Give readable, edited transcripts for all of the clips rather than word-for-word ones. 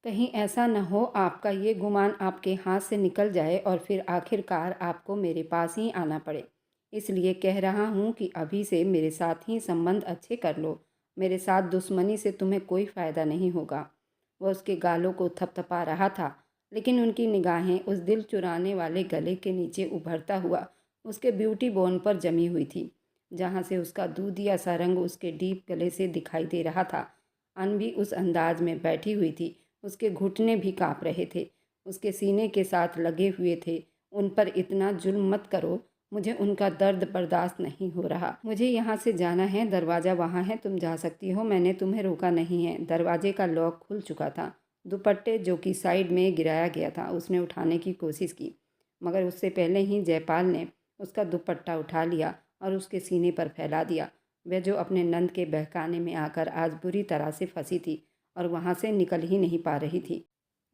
कहीं ऐसा न हो आपका ये गुमान आपके हाथ से निकल जाए और फिर आखिरकार आपको मेरे पास ही आना पड़े। इसलिए कह रहा हूँ कि अभी से मेरे साथ ही संबंध अच्छे कर लो। मेरे साथ दुश्मनी से तुम्हें कोई फ़ायदा नहीं होगा। वह उसके गालों को थपथपा रहा था, लेकिन उनकी निगाहें उस दिल चुराने वाले गले के नीचे उभरता हुआ उसके ब्यूटी बोन पर जमी हुई थी, जहाँ से उसका दूधिया सा रंग उसके डीप गले से दिखाई दे रहा था। अनभी उस अंदाज में बैठी हुई थी, उसके घुटने भी काँप रहे थे, उसके सीने के साथ लगे हुए थे। उन पर इतना जुल्म मत करो, मुझे उनका दर्द बर्दाश्त नहीं हो रहा। मुझे यहाँ से जाना है, दरवाज़ा वहाँ है, तुम जा सकती हो, मैंने तुम्हें रोका नहीं है। दरवाजे का लॉक खुल चुका था। दुपट्टे जो कि साइड में गिराया गया था, उसने उठाने की कोशिश की, मगर उससे पहले ही जयपाल ने उसका दुपट्टा उठा लिया और उसके सीने पर फैला दिया। वह जो अपने नंद के बहकाने में आकर आज बुरी तरह से फंसी थी और वहाँ से निकल ही नहीं पा रही थी।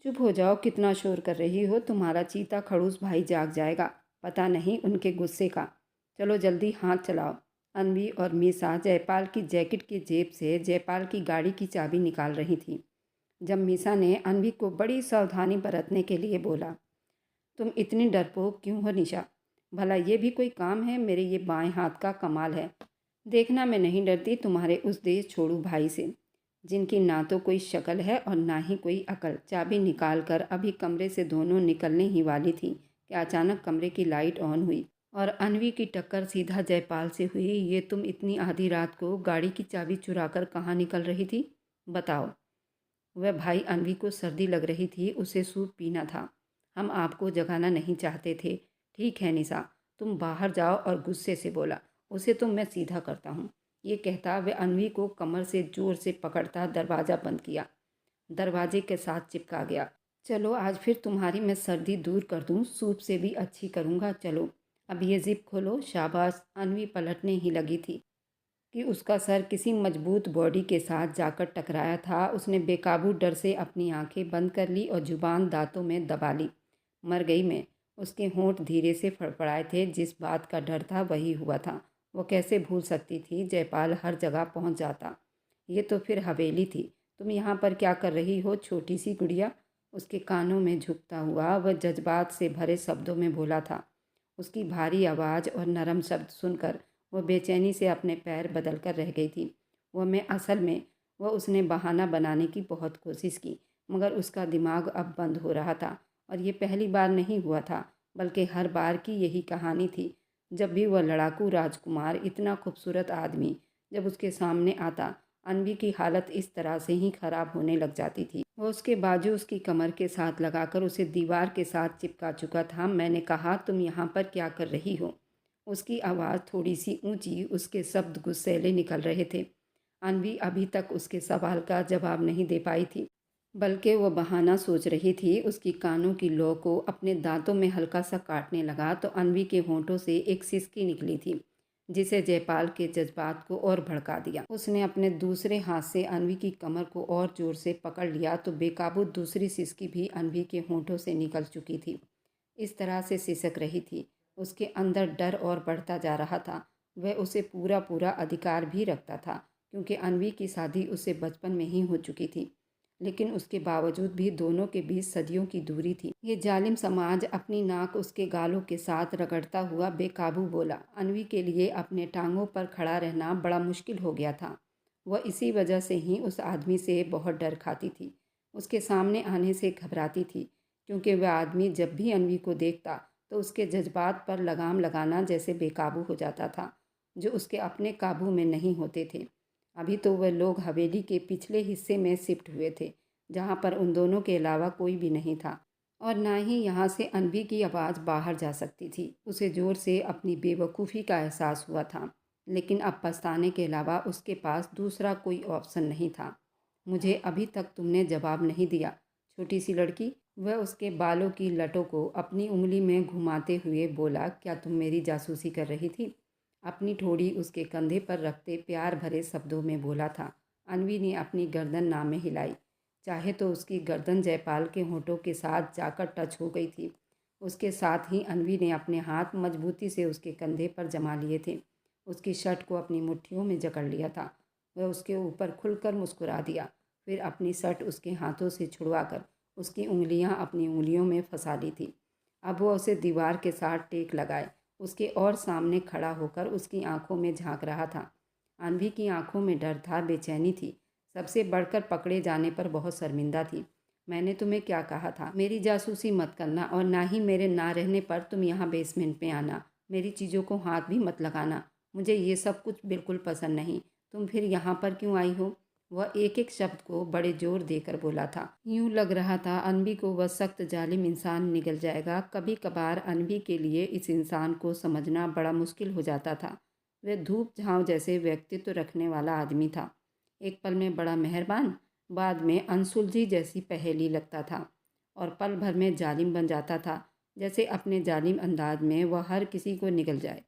चुप हो जाओ, कितना शोर कर रही हो, तुम्हारा चीता खड़ूस भाई जाग जाएगा, पता नहीं उनके गुस्से का। चलो जल्दी हाथ चलाओ। अनवी और मीसा जयपाल की जैकेट की जेब से जयपाल की गाड़ी की चाबी निकाल रही थी, जब मीसा ने अनवी को बड़ी सावधानी बरतने के लिए बोला, तुम इतनी डरपोक क्यों हो निशा? भला ये भी कोई काम है? मेरे ये बाएं हाथ का कमाल है। देखना, मैं नहीं डरती तुम्हारे उस देश छोड़ू भाई से, जिनकी ना तो कोई शक्ल है और ना ही कोई अकल। चाबी निकाल कर अभी कमरे से दोनों निकलने ही वाली थी कि अचानक कमरे की लाइट ऑन हुई और अनवी की टक्कर सीधा जयपाल से हुई। ये तुम इतनी आधी रात को गाड़ी की चाबी चुरा कर कहाँ निकल रही थी, बताओ? वह भाई अनवी को सर्दी लग रही थी, उसे सूप पीना था। हम आपको जगाना नहीं चाहते थे। ठीक है निशा, तुम बाहर जाओ। और गुस्से से बोला, उसे तो मैं सीधा करता हूँ। ये कहता वह अनवी को कमर से जोर से पकड़ता दरवाज़ा बंद किया, दरवाजे के साथ चिपका गया। चलो आज फिर तुम्हारी मैं सर्दी दूर कर दूँ, सूप से भी अच्छी करूँगा। चलो अब ये जिप खोलो। शाबाश। अनवी पलटने ही लगी थी कि उसका सर किसी मजबूत बॉडी के साथ जाकर टकराया था। उसने बेकाबू डर से अपनी आंखें बंद कर ली और जुबान दांतों में दबा ली। मर गई मैं। उसके होंठ धीरे से फड़फड़ाए थे। जिस बात का डर था वही हुआ था। वो कैसे भूल सकती थी? जयपाल हर जगह पहुंच जाता। ये तो फिर हवेली थी। तुम यहाँ पर क्या कर रही हो छोटी सी गुड़िया? उसके कानों में झुकता हुआ वह जज्बात से भरे शब्दों में बोला था। उसकी भारी आवाज़ और नरम शब्द सुनकर वह बेचैनी से अपने पैर बदल कर रह गई थी। वह उसने बहाना बनाने की बहुत कोशिश की, मगर उसका दिमाग अब बंद हो रहा था। और ये पहली बार नहीं हुआ था, बल्कि हर बार की यही कहानी थी। जब भी वह लड़ाकू राजकुमार, इतना खूबसूरत आदमी जब उसके सामने आता, अनवी की हालत इस तरह से ही खराब होने लग जाती थी। वह उसके बाजू उसकी कमर के साथ लगाकर उसे दीवार के साथ चिपका चुका था। मैंने कहा, तुम यहाँ पर क्या कर रही हो? उसकी आवाज़ थोड़ी सी ऊंची, उसके शब्द गुस्सैले निकल रहे थे। अनवी अभी तक उसके सवाल का जवाब नहीं दे पाई थी, बल्कि वो बहाना सोच रही थी। उसकी कानों की लौ को अपने दांतों में हल्का सा काटने लगा तो अनवी के होंठों से एक सिसकी निकली थी, जिसे जयपाल के जज्बात को और भड़का दिया। उसने अपने दूसरे हाथ से अनवी की कमर को और जोर से पकड़ लिया तो बेकाबू दूसरी सिसकी भी अनवी के होंठों से निकल चुकी थी। इस तरह से सिसक रही थी। उसके अंदर डर और बढ़ता जा रहा था। वह उसे पूरा पूरा अधिकार भी रखता था, क्योंकि अनवी की शादी उससे बचपन में ही हो चुकी थी। लेकिन उसके बावजूद भी दोनों के बीच सदियों की दूरी थी। ये जालिम समाज अपनी नाक उसके गालों के साथ रगड़ता हुआ बेकाबू बोला। अनवी के लिए अपने टांगों पर खड़ा रहना बड़ा मुश्किल हो गया था। वह इसी वजह से ही उस आदमी से बहुत डर खाती थी, उसके सामने आने से घबराती थी, क्योंकि वह आदमी जब भी अनवी को देखता तो उसके जज्बात पर लगाम लगाना जैसे बेकाबू हो जाता था, जो उसके अपने काबू में नहीं होते थे। अभी तो वह लोग हवेली के पिछले हिस्से में शिफ्ट हुए थे, जहाँ पर उन दोनों के अलावा कोई भी नहीं था, और ना ही यहाँ से अनवी की आवाज़ बाहर जा सकती थी। उसे ज़ोर से अपनी बेवकूफ़ी का एहसास हुआ था, लेकिन अब पछताने के अलावा उसके पास दूसरा कोई ऑप्शन नहीं था। मुझे अभी तक तुमने जवाब नहीं दिया, छोटी सी लड़की। वह उसके बालों की लटों को अपनी उंगली में घुमाते हुए बोला, क्या तुम मेरी जासूसी कर रही थी? अपनी ठोड़ी उसके कंधे पर रखते प्यार भरे शब्दों में बोला था। अनवी ने अपनी गर्दन नामे हिलाई। चाहे तो उसकी गर्दन जयपाल के होंठों के साथ जाकर टच हो गई थी। उसके साथ ही अनवी ने अपने हाथ मजबूती से उसके कंधे पर जमा लिए थे, उसकी शर्ट को अपनी मुट्ठियों में जकड़ लिया था। वह उसके ऊपर खुलकर मुस्कुरा दिया। फिर अपनी शर्ट उसके हाथों से छुड़वाकर उसकी उंगलियां अपनी उंगलियों में फंसा ली थी। अब वह उसे दीवार के साथ टेक लगाए उसके और सामने खड़ा होकर उसकी आंखों में झांक रहा था। अनवी की आंखों में डर था, बेचैनी थी, सबसे बढ़कर पकड़े जाने पर बहुत शर्मिंदा थी। मैंने तुम्हें क्या कहा था, मेरी जासूसी मत करना और ना ही मेरे ना रहने पर तुम यहाँ बेसमेंट में आना। मेरी चीज़ों को हाथ भी मत लगाना। मुझे ये सब कुछ बिल्कुल पसंद नहीं। तुम फिर यहाँ पर क्यों आई हो? वह एक एक शब्द को बड़े जोर देकर बोला था। यूं लग रहा था अनवी को वह सख्त जालिम इंसान निगल जाएगा। कभी कभार अनवी के लिए इस इंसान को समझना बड़ा मुश्किल हो जाता था। वह धूप झाँव जैसे व्यक्तित्व रखने वाला आदमी था। एक पल में बड़ा मेहरबान, बाद में अनसुलझी जैसी पहेली लगता था और पल भर में जालिम बन जाता था। जैसे अपने जालिम अंदाज में वह हर किसी को निगल जाए।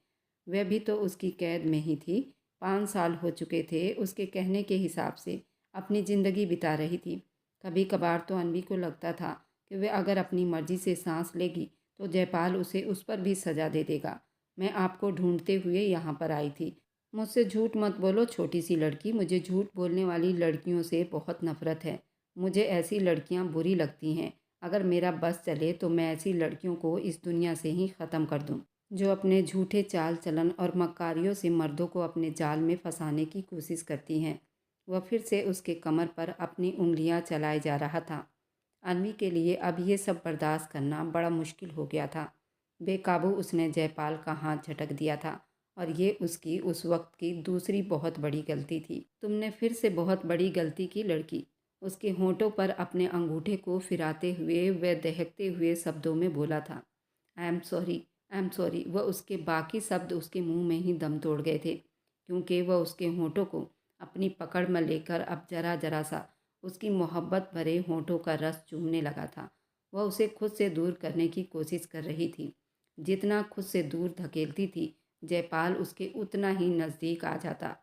वह भी तो उसकी कैद में ही थी। 5 साल हो चुके थे उसके कहने के हिसाब से अपनी ज़िंदगी बिता रही थी। कभी कभार तो अनवी को लगता था कि वह अगर अपनी मर्जी से सांस लेगी तो जयपाल उसे उस पर भी सज़ा दे देगा। मैं आपको ढूंढते हुए यहाँ पर आई थी। मुझसे झूठ मत बोलो छोटी सी लड़की। मुझे झूठ बोलने वाली लड़कियों से बहुत नफरत है। मुझे ऐसी लड़कियाँ बुरी लगती हैं। अगर मेरा बस चले तो मैं ऐसी लड़कियों को इस दुनिया से ही ख़त्म कर दूँ, जो अपने झूठे चाल चलन और मक्कारियों से मर्दों को अपने जाल में फंसाने की कोशिश करती हैं। वह फिर से उसके कमर पर अपनी उंगलियां चलाए जा रहा था। अनवी के लिए अब ये सब बर्दाश्त करना बड़ा मुश्किल हो गया था। बेकाबू उसने जयपाल का हाथ झटक दिया था और ये उसकी उस वक्त की दूसरी बहुत बड़ी गलती थी। तुमने फिर से बहुत बड़ी गलती की लड़की। उसके होंठों पर अपने अंगूठे को फिराते हुए वह दहकते हुए शब्दों में बोला था। I am sorry, I am sorry. वह उसके बाकी शब्द उसके मुंह में ही दम तोड़ गए थे, क्योंकि वह उसके होंठों को अपनी पकड़ में लेकर अब जरा जरा सा उसकी मोहब्बत भरे होंठों का रस चूमने लगा था। वह उसे खुद से दूर करने की कोशिश कर रही थी। जितना खुद से दूर धकेलती थी जयपाल उसके उतना ही नज़दीक आ जाता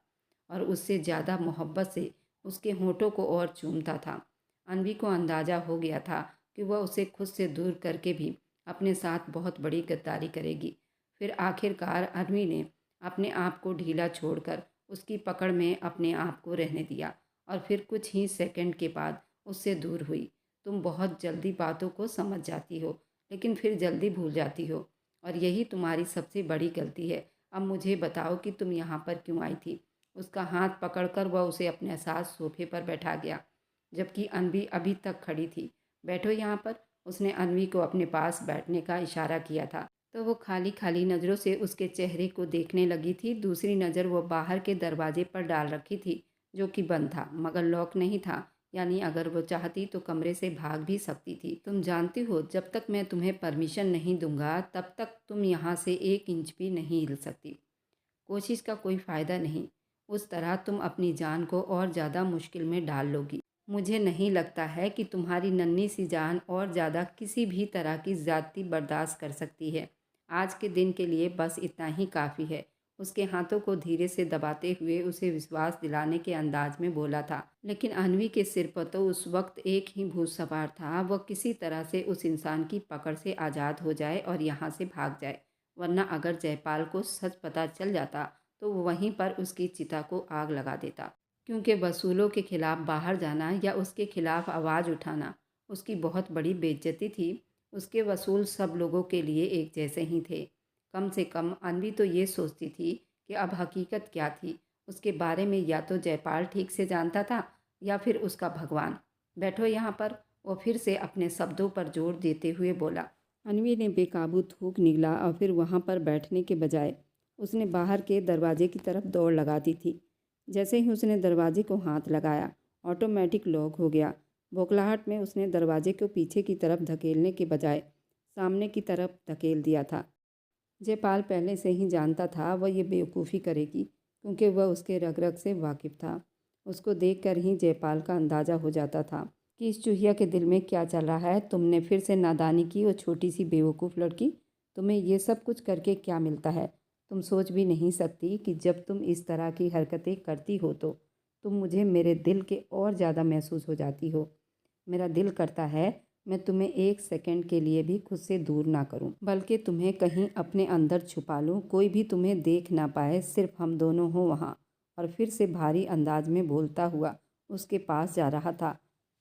और उससे ज़्यादा मोहब्बत से उसके होंठों को और चूमता था। अनवी को अंदाज़ा हो गया था कि वह उसे खुद से दूर करके भी अपने साथ बहुत बड़ी गद्दारी करेगी। फिर आखिरकार अनवी ने अपने आप को ढीला छोड़कर उसकी पकड़ में अपने आप को रहने दिया और फिर कुछ ही सेकंड के बाद उससे दूर हुई। तुम बहुत जल्दी बातों को समझ जाती हो, लेकिन फिर जल्दी भूल जाती हो और यही तुम्हारी सबसे बड़ी गलती है। अब मुझे बताओ कि तुम यहाँ पर क्यों आई थी? उसका हाथ पकड़कर वह उसे अपने साथ सोफे पर बैठा गया, जबकि अनवी अभी तक खड़ी थी। बैठो यहाँ पर। उसने अनवी को अपने पास बैठने का इशारा किया था तो वो खाली खाली नज़रों से उसके चेहरे को देखने लगी थी। दूसरी नज़र वो बाहर के दरवाजे पर डाल रखी थी, जो कि बंद था मगर लॉक नहीं था। यानी अगर वो चाहती तो कमरे से भाग भी सकती थी। तुम जानती हो जब तक मैं तुम्हें परमिशन नहीं दूंगा तब तक तुम यहाँ से 1 इंच भी नहीं हिल सकती। कोशिश का कोई फ़ायदा नहीं। उस तरह तुम अपनी जान को और ज़्यादा मुश्किल में डाल लोगी। मुझे नहीं लगता है कि तुम्हारी नन्ही सी जान और ज़्यादा किसी भी तरह की ज़्यादती बर्दाश्त कर सकती है। आज के दिन के लिए बस इतना ही काफ़ी है। उसके हाथों को धीरे से दबाते हुए उसे विश्वास दिलाने के अंदाज में बोला था। लेकिन अनवी के सिर पर तो उस वक्त एक ही भूत सवार था। वह किसी तरह से उस इंसान की पकड़ से आज़ाद हो जाए और यहाँ से भाग जाए, वरना अगर जयपाल को सच पता चल जाता तो वो वहीं पर उसकी चिता को आग लगा देता। क्योंकि वसूलों के खिलाफ बाहर जाना या उसके खिलाफ आवाज़ उठाना उसकी बहुत बड़ी बेइज्जती थी। उसके वसूल सब लोगों के लिए एक जैसे ही थे। कम से कम अनवी तो ये सोचती थी कि अब हकीकत क्या थी उसके बारे में, या तो जयपाल ठीक से जानता था या फिर उसका भगवान। बैठो यहाँ पर। वो फिर से अपने शब्दों पर जोर देते हुए बोला। अनवी ने बेकाबू थूक निगला और फिर वहाँ पर बैठने के बजाय उसने बाहर के दरवाजे की तरफ दौड़ लगा दी थी। जैसे ही उसने दरवाजे को हाथ लगाया ऑटोमेटिक लॉक हो गया। बौखलाहट में उसने दरवाजे को पीछे की तरफ धकेलने के बजाय सामने की तरफ धकेल दिया था। जयपाल पहले से ही जानता था वह ये बेवकूफ़ी करेगी, क्योंकि वह उसके रग रग से वाकिफ़ था। उसको देखकर ही जयपाल का अंदाज़ा हो जाता था कि इस चूहिया के दिल में क्या चल रहा है। तुमने फिर से नादानी की, वो छोटी सी बेवकूफ़ लड़की। तुम्हें ये सब कुछ करके क्या मिलता है? तुम सोच भी नहीं सकती कि जब तुम इस तरह की हरकतें करती हो तो तुम मुझे मेरे दिल के और ज़्यादा महसूस हो जाती हो। मेरा दिल करता है मैं तुम्हें 1 सेकंड के लिए भी खुद से दूर ना करूं, बल्कि तुम्हें कहीं अपने अंदर छुपा लूं, कोई भी तुम्हें देख ना पाए, सिर्फ हम दोनों हों वहाँ। और फिर से भारी अंदाज में बोलता हुआ उसके पास जा रहा था।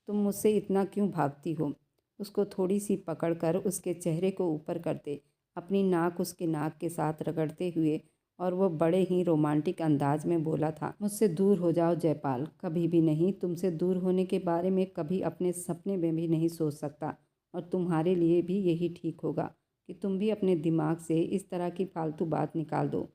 तुम मुझसे इतना क्यों भागती हो? उसको थोड़ी सी पकड़कर उसके चेहरे को ऊपर करते, अपनी नाक उसके नाक के साथ रगड़ते हुए, और वो बड़े ही रोमांटिक अंदाज में बोला था, मुझसे दूर हो जाओ जयपाल, कभी भी नहीं। तुमसे दूर होने के बारे में कभी अपने सपने में भी नहीं सोच सकता। और तुम्हारे लिए भी यही ठीक होगा कि तुम भी अपने दिमाग से इस तरह की फालतू बात निकाल दो।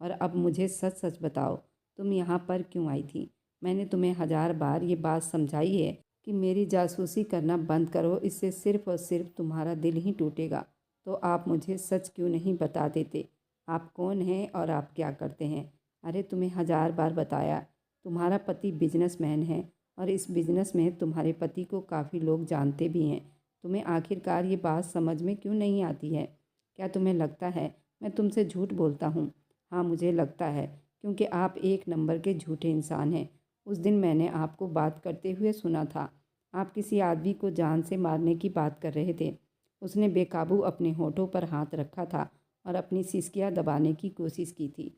और अब मुझे सच सच बताओ, तुम यहाँ पर क्यों आई थी? मैंने तुम्हें 1000 बार ये बात समझाई है कि मेरी जासूसी करना बंद करो, इससे सिर्फ और सिर्फ तुम्हारा दिल ही टूटेगा। तो आप मुझे सच क्यों नहीं बता देते? आप कौन हैं और आप क्या करते हैं? अरे तुम्हें 1000 बार बताया, तुम्हारा पति बिजनेसमैन है और इस बिजनेस में तुम्हारे पति को काफ़ी लोग जानते भी हैं। तुम्हें आखिरकार ये बात समझ में क्यों नहीं आती है? क्या तुम्हें लगता है मैं तुमसे झूठ बोलता हूँ? हाँ, मुझे लगता है, क्योंकि आप एक नंबर के झूठे इंसान हैं। उस दिन मैंने आपको बात करते हुए सुना था। आप किसी आदमी को जान से मारने की बात कर रहे थे। उसने बेकाबू अपने होठों पर हाथ रखा था और अपनी सिसकियाँ दबाने की कोशिश की थी।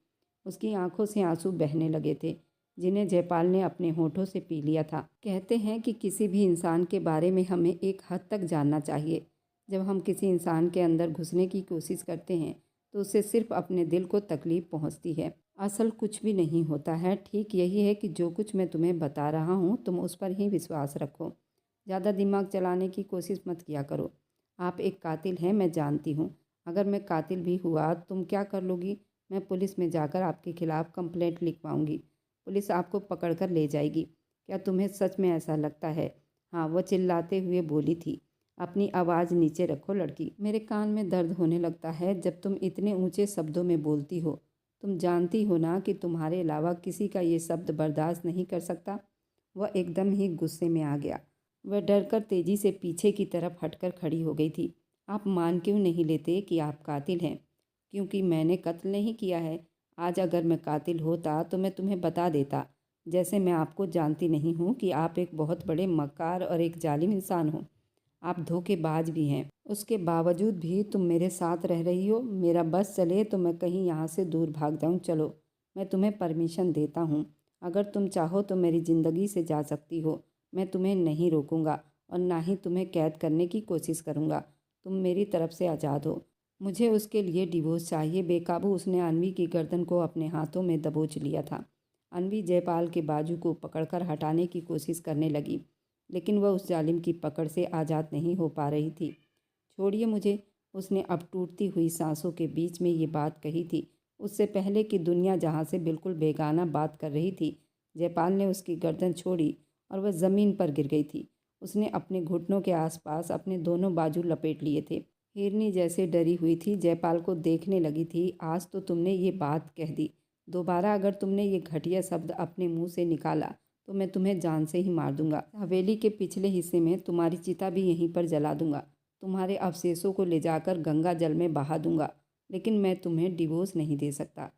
उसकी आंखों से आंसू बहने लगे थे, जिन्हें जयपाल ने अपने होठों से पी लिया था। कहते हैं कि किसी भी इंसान के बारे में हमें एक हद तक जानना चाहिए। जब हम किसी इंसान के अंदर घुसने की कोशिश करते हैं तो उससे सिर्फ अपने दिल को तकलीफ़ पहुंचती है। असल कुछ भी नहीं होता है। ठीक यही है कि जो कुछ मैं तुम्हें बता रहा हूँ तुम उस पर ही विश्वास रखो। ज़्यादा दिमाग चलाने की कोशिश मत किया करो। आप एक कातिल हैं, मैं जानती हूँ। अगर मैं कातिल भी हुआ तुम क्या कर लोगी? मैं पुलिस में जाकर आपके खिलाफ़ कंप्लेंट लिखवाऊंगी। पुलिस आपको पकड़ कर ले जाएगी। क्या तुम्हें सच में ऐसा लगता है? हाँ, वह चिल्लाते हुए बोली थी। अपनी आवाज़ नीचे रखो लड़की, मेरे कान में दर्द होने लगता है जब तुम इतने ऊंचे शब्दों में बोलती हो। तुम जानती हो ना कि तुम्हारे अलावा किसी का ये शब्द बर्दाश्त नहीं कर सकता। वह एकदम ही गुस्से में आ गया। वह डरकर तेजी से पीछे की तरफ हटकर खड़ी हो गई थी। आप मान क्यों नहीं लेते कि आप कातिल हैं? क्योंकि मैंने कत्ल नहीं किया है। आज अगर मैं कातिल होता तो मैं तुम्हें बता देता। जैसे मैं आपको जानती नहीं हूँ कि आप एक बहुत बड़े मक्कार और एक जालिम इंसान हो। आप धोखेबाज भी हैं। उसके बावजूद भी तुम मेरे साथ रह रही हो। मेरा बस चले तो मैं कहीं यहाँ से दूर भाग जाऊँ। चलो, मैं तुम्हें परमिशन देता हूँ। अगर तुम चाहो तो मेरी ज़िंदगी से जा सकती हो। मैं तुम्हें नहीं रोकूंगा और ना ही तुम्हें कैद करने की कोशिश करूँगा। तुम मेरी तरफ से आज़ाद हो। मुझे उसके लिए डिवोर्स चाहिए। बेकाबू उसने अनवी की गर्दन को अपने हाथों में दबोच लिया था। अनवी जयपाल के बाजू को पकड़कर हटाने की कोशिश करने लगी, लेकिन वह उस जालिम की पकड़ से आज़ाद नहीं हो पा रही थी। छोड़िए मुझे, उसने अब टूटती हुई सांसों के बीच में ये बात कही थी। उससे पहले कि दुनिया जहाँ से बिल्कुल बेगाना बात कर रही थी, जयपाल ने उसकी गर्दन छोड़ी और वह ज़मीन पर गिर गई थी। उसने अपने घुटनों के आसपास अपने दोनों बाजू लपेट लिए थे। हिरनी जैसे डरी हुई थी, जयपाल को देखने लगी थी। आज तो तुमने ये बात कह दी। दोबारा अगर तुमने ये घटिया शब्द अपने मुंह से निकाला तो मैं तुम्हें जान से ही मार दूंगा। हवेली के पिछले हिस्से में तुम्हारी चिता भी यहीं पर जला दूंगा। तुम्हारे अवशेषों को ले जाकर गंगा जल में बहा दूंगा। लेकिन मैं तुम्हें डिवोर्स नहीं दे सकता।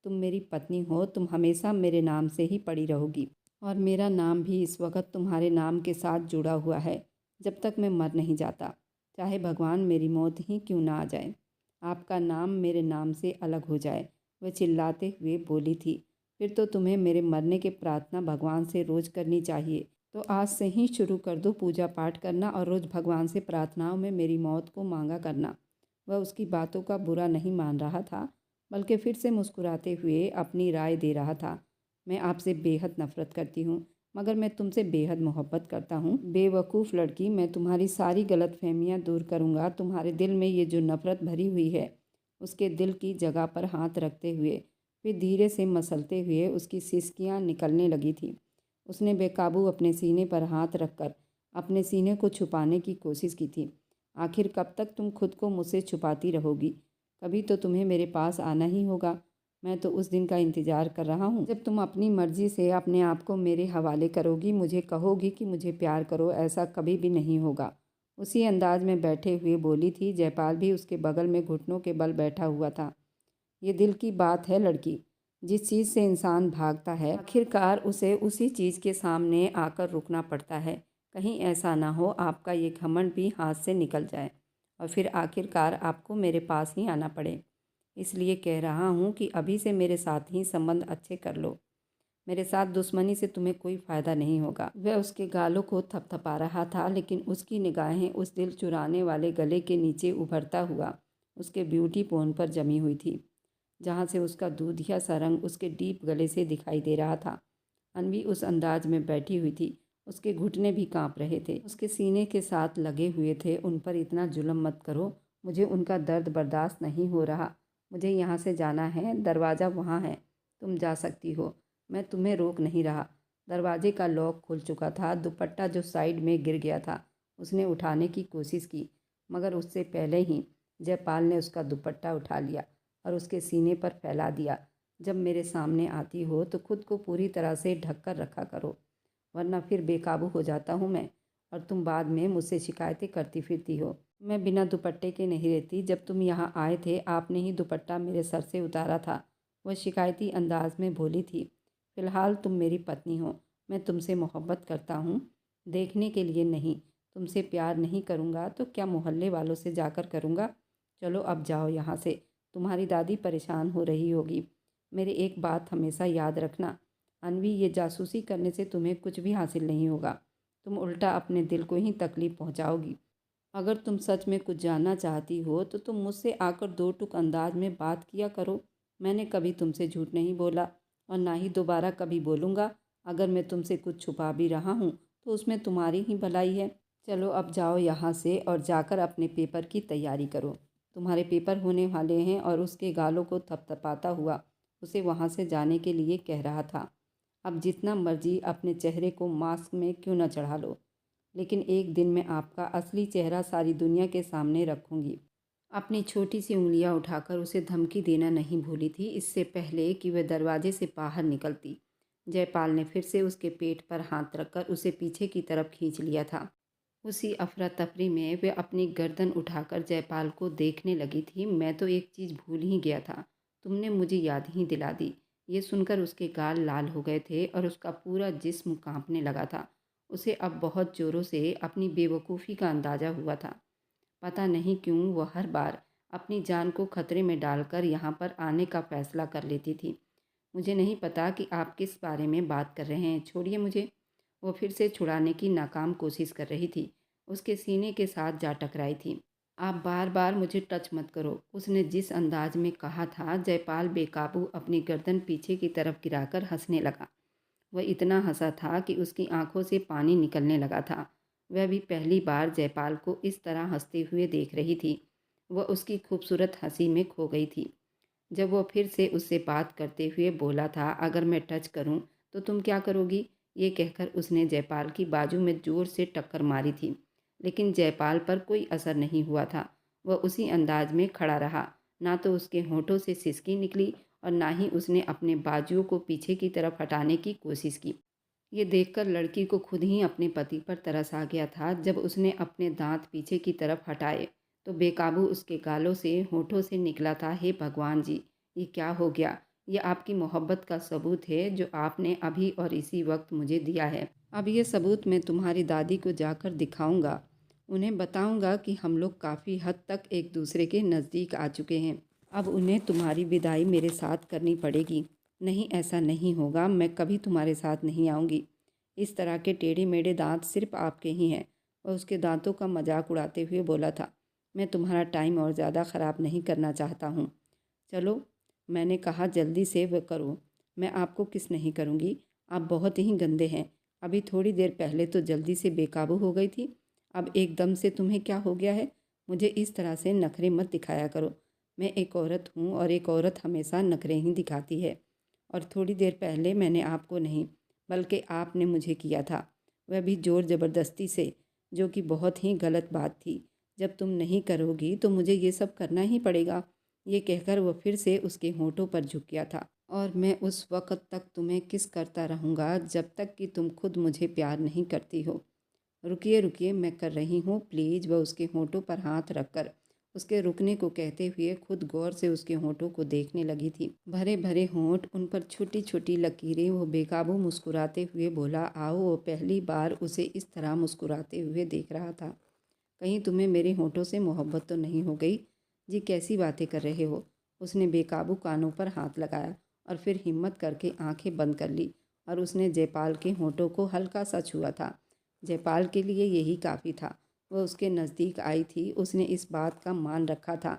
तुम मेरी पत्नी हो, तुम हमेशा मेरे नाम से ही पड़ी रहोगी और मेरा नाम भी इस वक्त तुम्हारे नाम के साथ जुड़ा हुआ है जब तक मैं मर नहीं जाता, चाहे भगवान मेरी मौत ही क्यों ना आ जाए। आपका नाम मेरे नाम से अलग हो जाए, वह चिल्लाते हुए बोली थी। फिर तो तुम्हें मेरे मरने की प्रार्थना भगवान से रोज़ करनी चाहिए। तो आज से ही शुरू कर दो पूजा पाठ करना और रोज़ भगवान से प्रार्थनाओं में मेरी मौत को मांगा करना। वह उसकी बातों का बुरा नहीं मान रहा था, बल्कि फिर से मुस्कुराते हुए अपनी राय दे रहा था। मैं आपसे बेहद नफ़रत करती हूँ, मगर मैं तुमसे बेहद मोहब्बत करता हूँ। बेवकूफ़ लड़की, मैं तुम्हारी सारी गलतफहमियाँ दूर करूँगा। तुम्हारे दिल में ये जो नफ़रत भरी हुई है, उसके दिल की जगह पर हाथ रखते हुए फिर धीरे से मसलते हुए उसकी सिसकियाँ निकलने लगी थी। उसने बेकाबू अपने सीने पर हाथ रखकर अपने सीने को छुपाने की कोशिश की थी। आखिर कब तक तुम खुद को मुझसे छुपाती रहोगी? कभी तो तुम्हें मेरे पास आना ही होगा। मैं तो उस दिन का इंतज़ार कर रहा हूँ जब तुम अपनी मर्ज़ी से अपने आप को मेरे हवाले करोगी, मुझे कहोगी कि मुझे प्यार करो। ऐसा कभी भी नहीं होगा। उसी अंदाज में बैठे हुए बोली थी। जयपाल भी उसके बगल में घुटनों के बल बैठा हुआ था। ये दिल की बात है लड़की। जिस चीज़ से इंसान भागता है आखिरकार उसे उसी चीज़ के सामने आकर रुकना पड़ता है। कहीं ऐसा ना हो आपका ये घमंड भी हाथ से निकल जाए और फिर आखिरकार आपको मेरे पास ही आना पड़े। इसलिए कह रहा हूँ कि अभी से मेरे साथ ही संबंध अच्छे कर लो। मेरे साथ दुश्मनी से तुम्हें कोई फ़ायदा नहीं होगा। वह उसके गालों को थपथपा रहा था, लेकिन उसकी निगाहें उस दिल चुराने वाले गले के नीचे उभरता हुआ उसके ब्यूटी पोन पर जमी हुई थी, जहाँ से उसका दूधिया सा रंग उसके डीप गले से दिखाई दे रहा था। अनवी उस अंदाज में बैठी हुई थी, उसके घुटने भी कांप रहे थे, उसके सीने के साथ लगे हुए थे। उन पर इतना जुल्म मत करो, मुझे उनका दर्द बर्दाश्त नहीं हो रहा। मुझे यहाँ से जाना है, दरवाज़ा वहाँ है, तुम जा सकती हो, मैं तुम्हें रोक नहीं रहा। दरवाजे का लॉक खुल चुका था। दुपट्टा जो साइड में गिर गया था उसने उठाने की कोशिश की, मगर उससे पहले ही जयपाल ने उसका दुपट्टा उठा लिया और उसके सीने पर फैला दिया। जब मेरे सामने आती हो तो खुद को पूरी तरह से ढक कर रखा करो, वरना फिर बेकाबू हो जाता हूँ मैं और तुम बाद में मुझसे शिकायतें करती फिरती हो। मैं बिना दुपट्टे के नहीं रहती। जब तुम यहाँ आए थे आपने ही दुपट्टा मेरे सर से उतारा था। वह शिकायती अंदाज में बोली थी। फ़िलहाल तुम मेरी पत्नी हो, मैं तुमसे मोहब्बत करता हूँ, देखने के लिए नहीं। तुमसे प्यार नहीं करूँगा तो क्या मोहल्ले वालों से जाकर करूँगा। चलो अब जाओ यहाँ से, तुम्हारी दादी परेशान हो रही होगी। मेरी एक बात हमेशा याद रखना अनवी, ये जासूसी करने से तुम्हें कुछ भी हासिल नहीं होगा। तुम उल्टा अपने दिल को ही तकलीफ़ पहुँचाओगी। अगर तुम सच में कुछ जानना चाहती हो तो तुम मुझसे आकर दो टूक अंदाज में बात किया करो। मैंने कभी तुमसे झूठ नहीं बोला और ना ही दोबारा कभी बोलूँगा। अगर मैं तुमसे कुछ छुपा भी रहा हूँ तो उसमें तुम्हारी ही भलाई है। चलो अब जाओ यहाँ से और जाकर अपने पेपर की तैयारी करो। तुम्हारे पेपर होने वाले हैं। और उसके गालों को थपथपाता हुआ उसे वहाँ से जाने के लिए कह रहा था। अब जितना मर्जी अपने चेहरे को मास्क में क्यों न चढ़ा लो, लेकिन एक दिन मैं आपका असली चेहरा सारी दुनिया के सामने रखूंगी। अपनी छोटी सी उंगलियां उठाकर उसे धमकी देना नहीं भूली थी, इससे पहले कि वह दरवाजे से बाहर निकलती। जयपाल ने फिर से उसके पेट पर हाथ रखकर उसे पीछे की तरफ खींच लिया था। उसी अफरा तफरी में वह अपनी गर्दन उठाकर जयपाल को देखने लगी थी। मैं तो एक चीज़ भूल ही गया था, तुमने मुझे याद ही दिला दी। ये सुनकर उसके गाल लाल हो गए थे और उसका पूरा जिस्म कांपने लगा था। उसे अब बहुत ज़ोरों से अपनी बेवकूफ़ी का अंदाज़ा हुआ था। पता नहीं क्यों वह हर बार अपनी जान को खतरे में डालकर यहाँ पर आने का फ़ैसला कर लेती थी। मुझे नहीं पता कि आप किस बारे में बात कर रहे हैं, छोड़िए मुझे। वो फिर से छुड़ाने की नाकाम कोशिश कर रही थी, उसके सीने के साथ जा टकराई थी। आप बार बार मुझे टच मत करो, उसने जिस अंदाज में कहा था। जयपाल बेकाबू अपनी गर्दन पीछे की तरफ गिराकर हंसने लगा। वह इतना हंसा था कि उसकी आंखों से पानी निकलने लगा था। वह भी पहली बार जयपाल को इस तरह हंसते हुए देख रही थी। वह उसकी खूबसूरत हंसी में खो गई थी। जब वो फिर से उससे बात करते हुए बोला था, अगर मैं टच करूं तो तुम क्या करोगी। ये कहकर उसने जयपाल की बाजू में ज़ोर से टक्कर मारी थी, लेकिन जयपाल पर कोई असर नहीं हुआ था। वह उसी अंदाज में खड़ा रहा। ना तो उसके होठों से सिसकी निकली और ना ही उसने अपने बाजुओं को पीछे की तरफ हटाने की कोशिश की। ये देखकर लड़की को खुद ही अपने पति पर तरस आ गया था। जब उसने अपने दांत पीछे की तरफ हटाए तो बेकाबू उसके गालों से होठों से निकला था, हे भगवान जी, ये क्या हो गया। ये आपकी मोहब्बत का सबूत है जो आपने अभी और इसी वक्त मुझे दिया है। अब ये सबूत मैं तुम्हारी दादी को जाकर दिखाऊंगा। उन्हें बताऊंगा कि हम लोग काफ़ी हद तक एक दूसरे के नज़दीक आ चुके हैं। अब उन्हें तुम्हारी विदाई मेरे साथ करनी पड़ेगी। नहीं, ऐसा नहीं होगा, मैं कभी तुम्हारे साथ नहीं आऊँगी। इस तरह के टेढ़े मेढ़े दांत सिर्फ आपके ही हैं। और उसके दांतों का मजाक उड़ाते हुए बोला था। मैं तुम्हारा टाइम और ज़्यादा ख़राब नहीं करना चाहता हूँ। चलो, मैंने कहा जल्दी से वह करो। मैं आपको किस नहीं करूँगी, आप बहुत ही गंदे हैं। अभी थोड़ी देर पहले तो जल्दी से बेकाबू हो गई थी, अब एकदम से तुम्हें क्या हो गया है। मुझे इस तरह से नखरे मत दिखाया करो। मैं एक औरत हूँ और एक औरत हमेशा नखरे ही दिखाती है। और थोड़ी देर पहले मैंने आपको नहीं बल्कि आपने मुझे किया था, वह भी ज़ोर ज़बरदस्ती से, जो कि बहुत ही गलत बात थी। जब तुम नहीं करोगी तो मुझे ये सब करना ही पड़ेगा। ये कहकर वह फिर से उसके होठों पर झुक गया था। और मैं उस वक़्त तक तुम्हें किस करता रहूँगा जब तक कि तुम खुद मुझे प्यार नहीं करती हो। रुकिए रुकिए, मैं कर रही हूँ, प्लीज़। वह उसके होठों पर हाथ रखकर उसके रुकने को कहते हुए खुद गौर से उसके होठों को देखने लगी थी। भरे भरे होंठ, उन पर छोटी छोटी लकीरें। वो बेकाबू मुस्कुराते हुए बोला, आओ। वो पहली बार उसे इस तरह मुस्कुराते हुए देख रहा था। कहीं तुम्हें मेरे होठों से मोहब्बत तो नहीं हो गई। जी, कैसी बातें कर रहे हो। उसने बेकाबू कानों पर हाथ लगाया और फिर हिम्मत करके आंखें बंद कर ली और उसने जयपाल के होठों को हल्का सा छुआ था। जयपाल के लिए यही काफ़ी था। वह उसके नज़दीक आई थी। उसने इस बात का मान रखा था,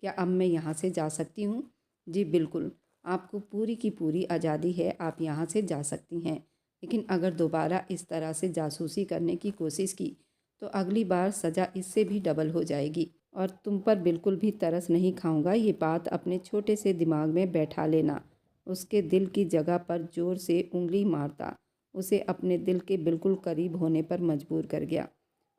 क्या अब मैं यहाँ से जा सकती हूँ? जी बिल्कुल, आपको पूरी की पूरी आज़ादी है, आप यहाँ से जा सकती हैं। लेकिन अगर दोबारा इस तरह से जासूसी करने की कोशिश की तो अगली बार सज़ा इससे भी डबल हो जाएगी। और तुम पर बिल्कुल भी तरस नहीं खाऊंगा, ये बात अपने छोटे से दिमाग में बैठा लेना। उसके दिल की जगह पर जोर से उंगली मारता उसे अपने दिल के बिल्कुल करीब होने पर मजबूर कर गया।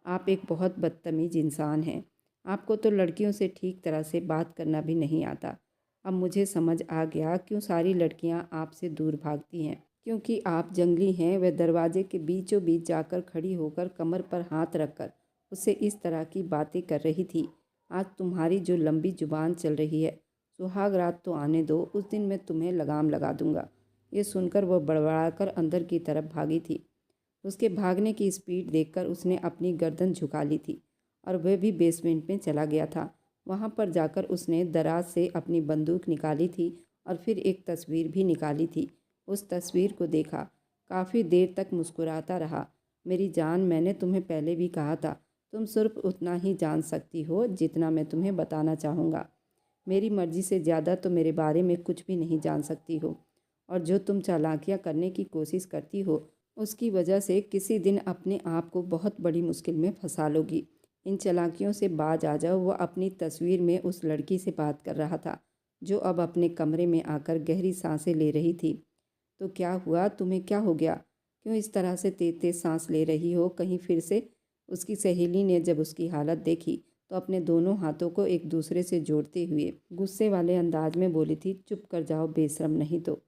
आप एक बहुत बदतमीज इंसान हैं। आपको तो लड़कियों से ठीक तरह से बात करना भी नहीं आता। अब मुझे समझ आ गया क्यों सारी लड़कियां आपसे दूर भागती हैं। क्योंकि आप जंगली हैं। वह दरवाजे के बीचों बीच जाकर खड़ी होकर कमर पर हाथ रखकर उससे इस तरह की बातें कर रही थी। आज तुम्हारी जो लंबी जुबान चल रही है, सुहाग रात तो आने दो, उस दिन मैं तुम्हें लगाम लगा दूंगा। ये सुनकर वह बड़बड़ाकर अंदर की तरफ भागी थी। उसके भागने की स्पीड देखकर उसने अपनी गर्दन झुका ली थी और वह भी बेसमेंट में चला गया था। वहाँ पर जाकर उसने दराज से अपनी बंदूक निकाली थी और फिर एक तस्वीर भी निकाली थी। उस तस्वीर को देखा, काफ़ी देर तक मुस्कुराता रहा। मेरी जान, मैंने तुम्हें पहले भी कहा था, तुम सिर्फ उतना ही जान सकती हो जितना मैं तुम्हें बताना चाहूँगा। मेरी मर्ज़ी से ज़्यादा तो मेरे बारे में कुछ भी नहीं जान सकती हो। और जो तुम चालाकियाँ करने की कोशिश करती हो, उसकी वजह से किसी दिन अपने आप को बहुत बड़ी मुश्किल में फंसा लोगी। इन चालाकियों से बाज आ जाओ। वह अपनी तस्वीर में उस लड़की से बात कर रहा था, जो अब अपने कमरे में आकर गहरी सांसें ले रही थी। तो क्या हुआ? तुम्हें क्या हो गया? क्यों इस तरह से तेज तेज सांस ले रही हो? कहीं फिर से? उसकी सहेली ने जब उसकी हालत देखी तो अपने दोनों हाथों को एक दूसरे से जोड़ते हुए गुस्से वाले अंदाज में बोली थी, चुप कर जाओ बेशरम, नहीं तो।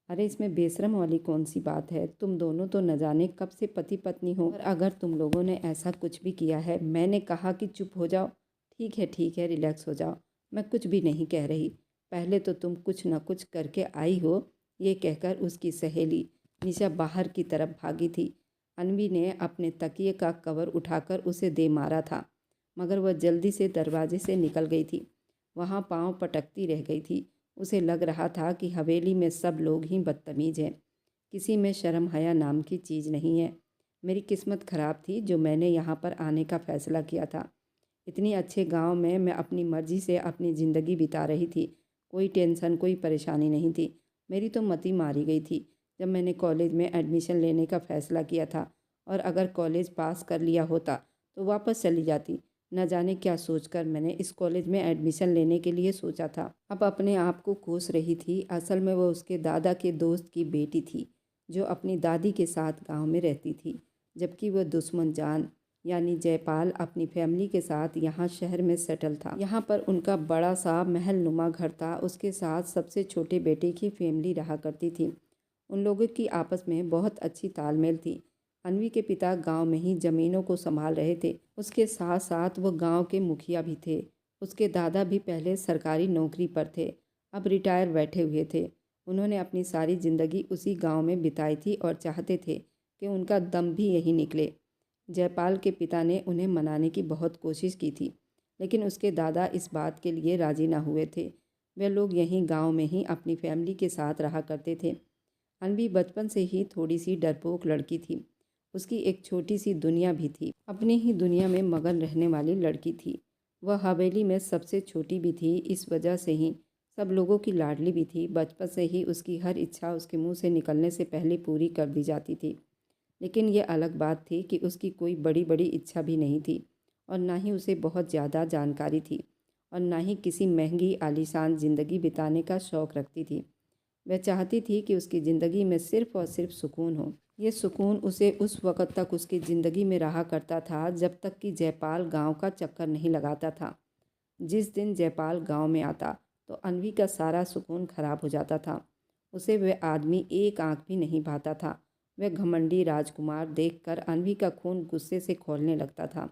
अरे इसमें बेशरम वाली कौन सी बात है? तुम दोनों तो न जाने कब से पति पत्नी हो। और अगर तुम लोगों ने ऐसा कुछ भी किया है, मैंने कहा कि चुप हो जाओ। ठीक है, रिलैक्स हो जाओ, मैं कुछ भी नहीं कह रही। पहले तो तुम कुछ न कुछ करके आई हो। ये कहकर उसकी सहेली निशा बाहर की तरफ भागी थी। अनवी ने अपने तकिए का कवर उठाकर उसे दे मारा था, मगर वह जल्दी से दरवाजे से निकल गई थी। वहाँ पाँव पटकती रह गई थी। उसे लग रहा था कि हवेली में सब लोग ही बदतमीज हैं, किसी में शर्म हया नाम की चीज़ नहीं है। मेरी किस्मत ख़राब थी जो मैंने यहाँ पर आने का फ़ैसला किया था। इतनी अच्छे गांव में मैं अपनी मर्ज़ी से अपनी ज़िंदगी बिता रही थी। कोई टेंशन, कोई परेशानी नहीं थी। मेरी तो मति मारी गई थी जब मैंने कॉलेज में एडमिशन लेने का फ़ैसला किया था। और अगर कॉलेज पास कर लिया होता तो वापस चली जाती। न जाने क्या सोचकर मैंने इस कॉलेज में एडमिशन लेने के लिए सोचा था। अब अपने आप को कोस रही थी। असल में वो उसके दादा के दोस्त की बेटी थी, जो अपनी दादी के साथ गांव में रहती थी, जबकि वह दुश्मन जान यानी जयपाल अपनी फैमिली के साथ यहाँ शहर में सेटल था। यहाँ पर उनका बड़ा सा महल नुमा घर था। उसके साथ सबसे छोटे बेटे की फैमिली रहा करती थी। उन लोगों की आपस में बहुत अच्छी तालमेल थी। अनवी के पिता गांव में ही ज़मीनों को संभाल रहे थे। उसके साथ साथ वो गांव के मुखिया भी थे। उसके दादा भी पहले सरकारी नौकरी पर थे, अब रिटायर बैठे हुए थे। उन्होंने अपनी सारी ज़िंदगी उसी गांव में बिताई थी और चाहते थे कि उनका दम भी यही निकले। जयपाल के पिता ने उन्हें मनाने की बहुत कोशिश की थी, लेकिन उसके दादा इस बात के लिए राज़ी ना हुए थे। वे लोग यहीं गांव में ही अपनी फैमिली के साथ रहा करते थे। अनवी बचपन से ही थोड़ी सी डरपोक लड़की थी। उसकी एक छोटी सी दुनिया भी थी, अपनी ही दुनिया में मगन रहने वाली लड़की थी। वह हवेली में सबसे छोटी भी थी, इस वजह से ही सब लोगों की लाडली भी थी। बचपन से ही उसकी हर इच्छा उसके मुंह से निकलने से पहले पूरी कर दी जाती थी। लेकिन यह अलग बात थी कि उसकी कोई बड़ी बड़ी इच्छा भी नहीं थी, और ना ही उसे बहुत ज़्यादा जानकारी थी, और ना ही किसी महंगी आलीशान ज़िंदगी बिताने का शौक़ रखती थी। वह चाहती थी कि उसकी ज़िंदगी में सिर्फ़ और सिर्फ सुकून हो। ये सुकून उसे उस वक़्त तक उसकी ज़िंदगी में रहा करता था जब तक कि जयपाल गांव का चक्कर नहीं लगाता था। जिस दिन जयपाल गांव में आता तो अनवी का सारा सुकून खराब हो जाता था। उसे वह आदमी एक आंख भी नहीं भाता था। वह घमंडी राजकुमार देखकर अनवी का खून गुस्से से खौलने लगता था।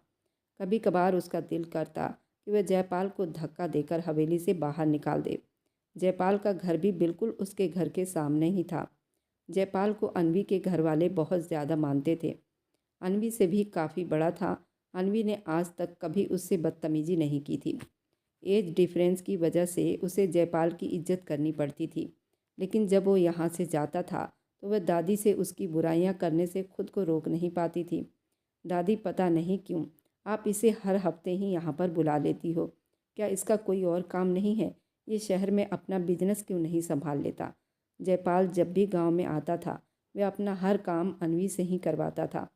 कभी कभार उसका दिल करता कि वह जयपाल को धक्का देकर हवेली से बाहर निकाल दे। जयपाल का घर भी बिल्कुल उसके घर के सामने ही था। जयपाल को अनवी के घर वाले बहुत ज़्यादा मानते थे। अनवी से भी काफ़ी बड़ा था। अनवी ने आज तक कभी उससे बदतमीजी नहीं की थी। एज डिफरेंस की वजह से उसे जयपाल की इज्जत करनी पड़ती थी, लेकिन जब वो यहाँ से जाता था तो वह दादी से उसकी बुराइयां करने से खुद को रोक नहीं पाती थी। दादी, पता नहीं क्यों आप इसे हर हफ्ते ही यहाँ पर बुला लेती हो। क्या इसका कोई और काम नहीं है? ये शहर में अपना बिजनेस क्यों नहीं संभाल लेता? जयपाल जब भी गांव में आता था वह अपना हर काम अनवी से ही करवाता था।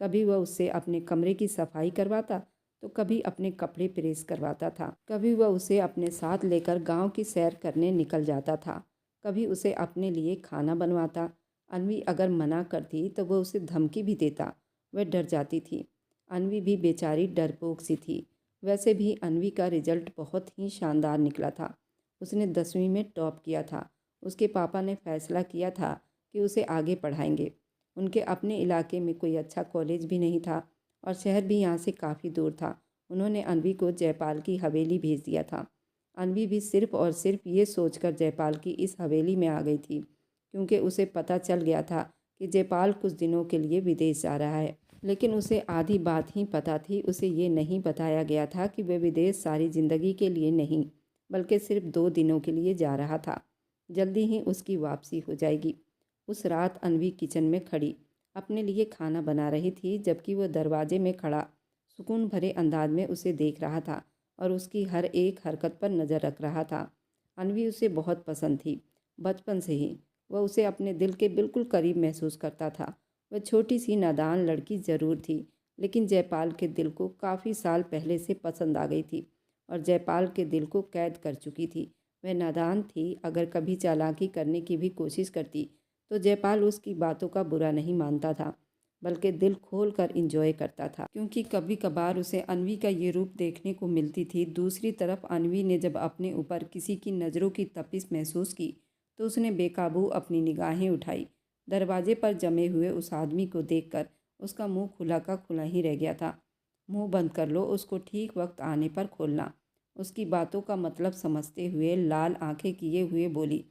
कभी वह उससे अपने कमरे की सफाई करवाता तो कभी अपने कपड़े प्रेस करवाता था। कभी वह उसे अपने साथ लेकर गांव की सैर करने निकल जाता था। कभी उसे अपने लिए खाना बनवाता। अनवी अगर मना करती तो वह उसे धमकी भी देता। वह डर जाती थी। अनवी भी बेचारी डरपोक सी थी। वैसे भी अनवी का रिजल्ट बहुत ही शानदार निकला था। उसने 10वीं में टॉप किया था। उसके पापा ने फैसला किया था कि उसे आगे पढ़ाएंगे। उनके अपने इलाके में कोई अच्छा कॉलेज भी नहीं था और शहर भी यहाँ से काफ़ी दूर था। उन्होंने अनवी को जयपाल की हवेली भेज दिया था। अनवी भी सिर्फ और सिर्फ ये सोचकर जयपाल की इस हवेली में आ गई थी क्योंकि उसे पता चल गया था कि जयपाल कुछ दिनों के लिए विदेश जा रहा है। लेकिन उसे आधी बात ही पता थी। उसे ये नहीं बताया गया था कि वह विदेश सारी ज़िंदगी के लिए नहीं बल्कि सिर्फ 2 दिनों के लिए जा रहा था। जल्दी ही उसकी वापसी हो जाएगी। उस रात अनवी किचन में खड़ी अपने लिए खाना बना रही थी जबकि वह दरवाजे में खड़ा सुकून भरे अंदाज में उसे देख रहा था और उसकी हर एक हरकत पर नज़र रख रहा था। अनवी उसे बहुत पसंद थी। बचपन से ही वह उसे अपने दिल के बिल्कुल करीब महसूस करता था। वह छोटी सी नादान लड़की ज़रूर थी लेकिन जयपाल के दिल को काफ़ी साल पहले से पसंद आ गई थी और जयपाल के दिल को कैद कर चुकी थी। वह नादान थी। अगर कभी चालाकी करने की भी कोशिश करती तो जयपाल उसकी बातों का बुरा नहीं मानता था बल्कि दिल खोल कर इंजॉय करता था क्योंकि कभी कभार उसे अनवी का ये रूप देखने को मिलती थी। दूसरी तरफ अनवी ने जब अपने ऊपर किसी की नज़रों की तपिश महसूस की तो उसने बेकाबू अपनी निगाहें उठाई। दरवाजे पर जमे हुए उस आदमी को देखकर उसका मुंह खुला का खुला ही रह गया था। मुंह बंद कर लो, उसको ठीक वक्त आने पर खोलना। उसकी बातों का मतलब समझते हुए लाल आंखें किए हुए बोली,